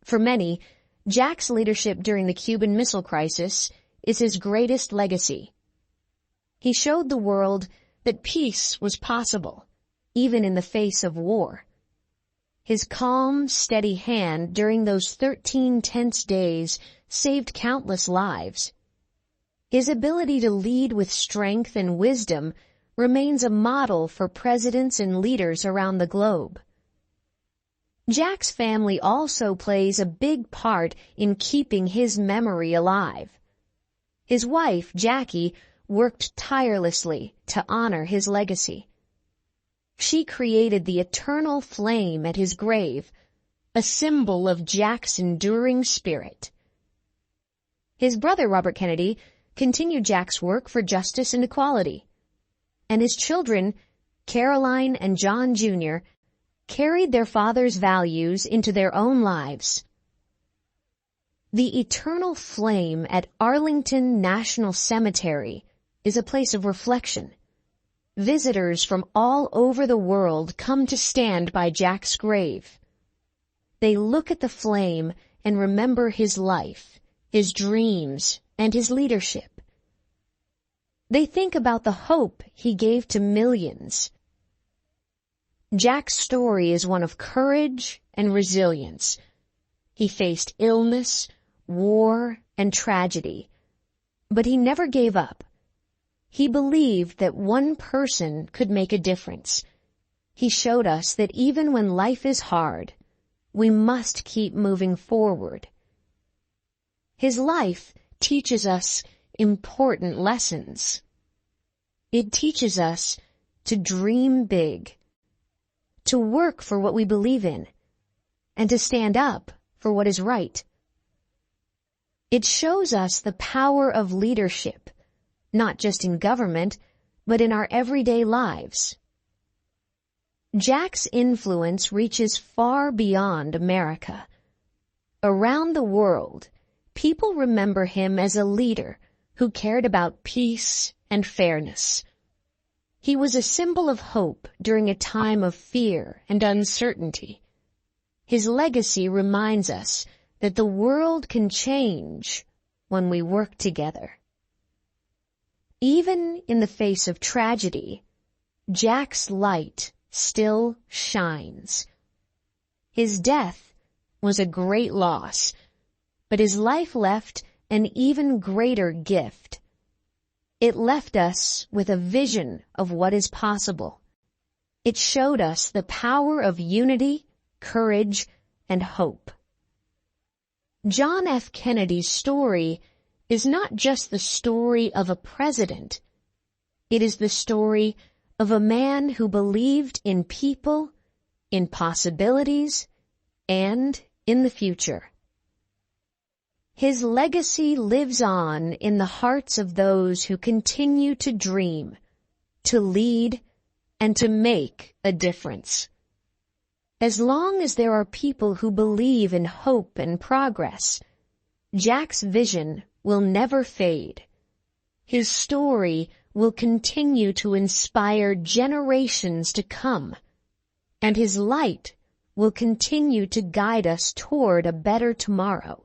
Speaker 1: For many, Jack's leadership during the Cuban Missile Crisis is his greatest legacy. He showed the world that peace was possible, even in the face of war. His calm, steady hand during those 13 tense days saved countless lives. His ability to lead with strength and wisdom remains a model for presidents and leaders around the globe. Jack's family also plays a big part in keeping his memory alive. His wife, Jackie, worked tirelessly to honor his legacy. She created the eternal flame at his grave, a symbol of Jack's enduring spirit. His brother, Robert Kennedy, continued Jack's work for justice and equality, and his children, Caroline and John Jr., carried their father's values into their own lives. The eternal flame at Arlington National Cemetery is a place of reflection. Visitors from all over the world come to stand by Jack's grave. They look at the flame and remember his life, his dreams, and his leadership. They think about the hope he gave to millions. Jack's story is one of courage and resilience. He faced illness, war, and tragedy, but he never gave up. He believed that one person could make a difference. He showed us that even when life is hard, we must keep moving forward. His life teaches us important lessons. It teaches us to dream big, to work for what we believe in, and to stand up for what is right. It shows us the power of leadership, not just in government, but in our everyday lives. Jack's influence reaches far beyond America. Around the world, people remember him as a leader who cared about peace and fairness. He was a symbol of hope during a time of fear and uncertainty. His legacy reminds us that the world can change when we work together. Even in the face of tragedy, Jack's light still shines. His death was a great loss, but his life left an even greater gift. It left us with a vision of what is possible. It showed us the power of unity, courage, and hope. John F. Kennedy's story is not just the story of a president. It is the story of a man who believed in people, in possibilities, and in the future. His legacy lives on in the hearts of those who continue to dream, to lead, and to make a difference. As long as there are people who believe in hope and progress, Jack's vision will never fade. His story will continue to inspire generations to come, and his light will continue to guide us toward a better tomorrow.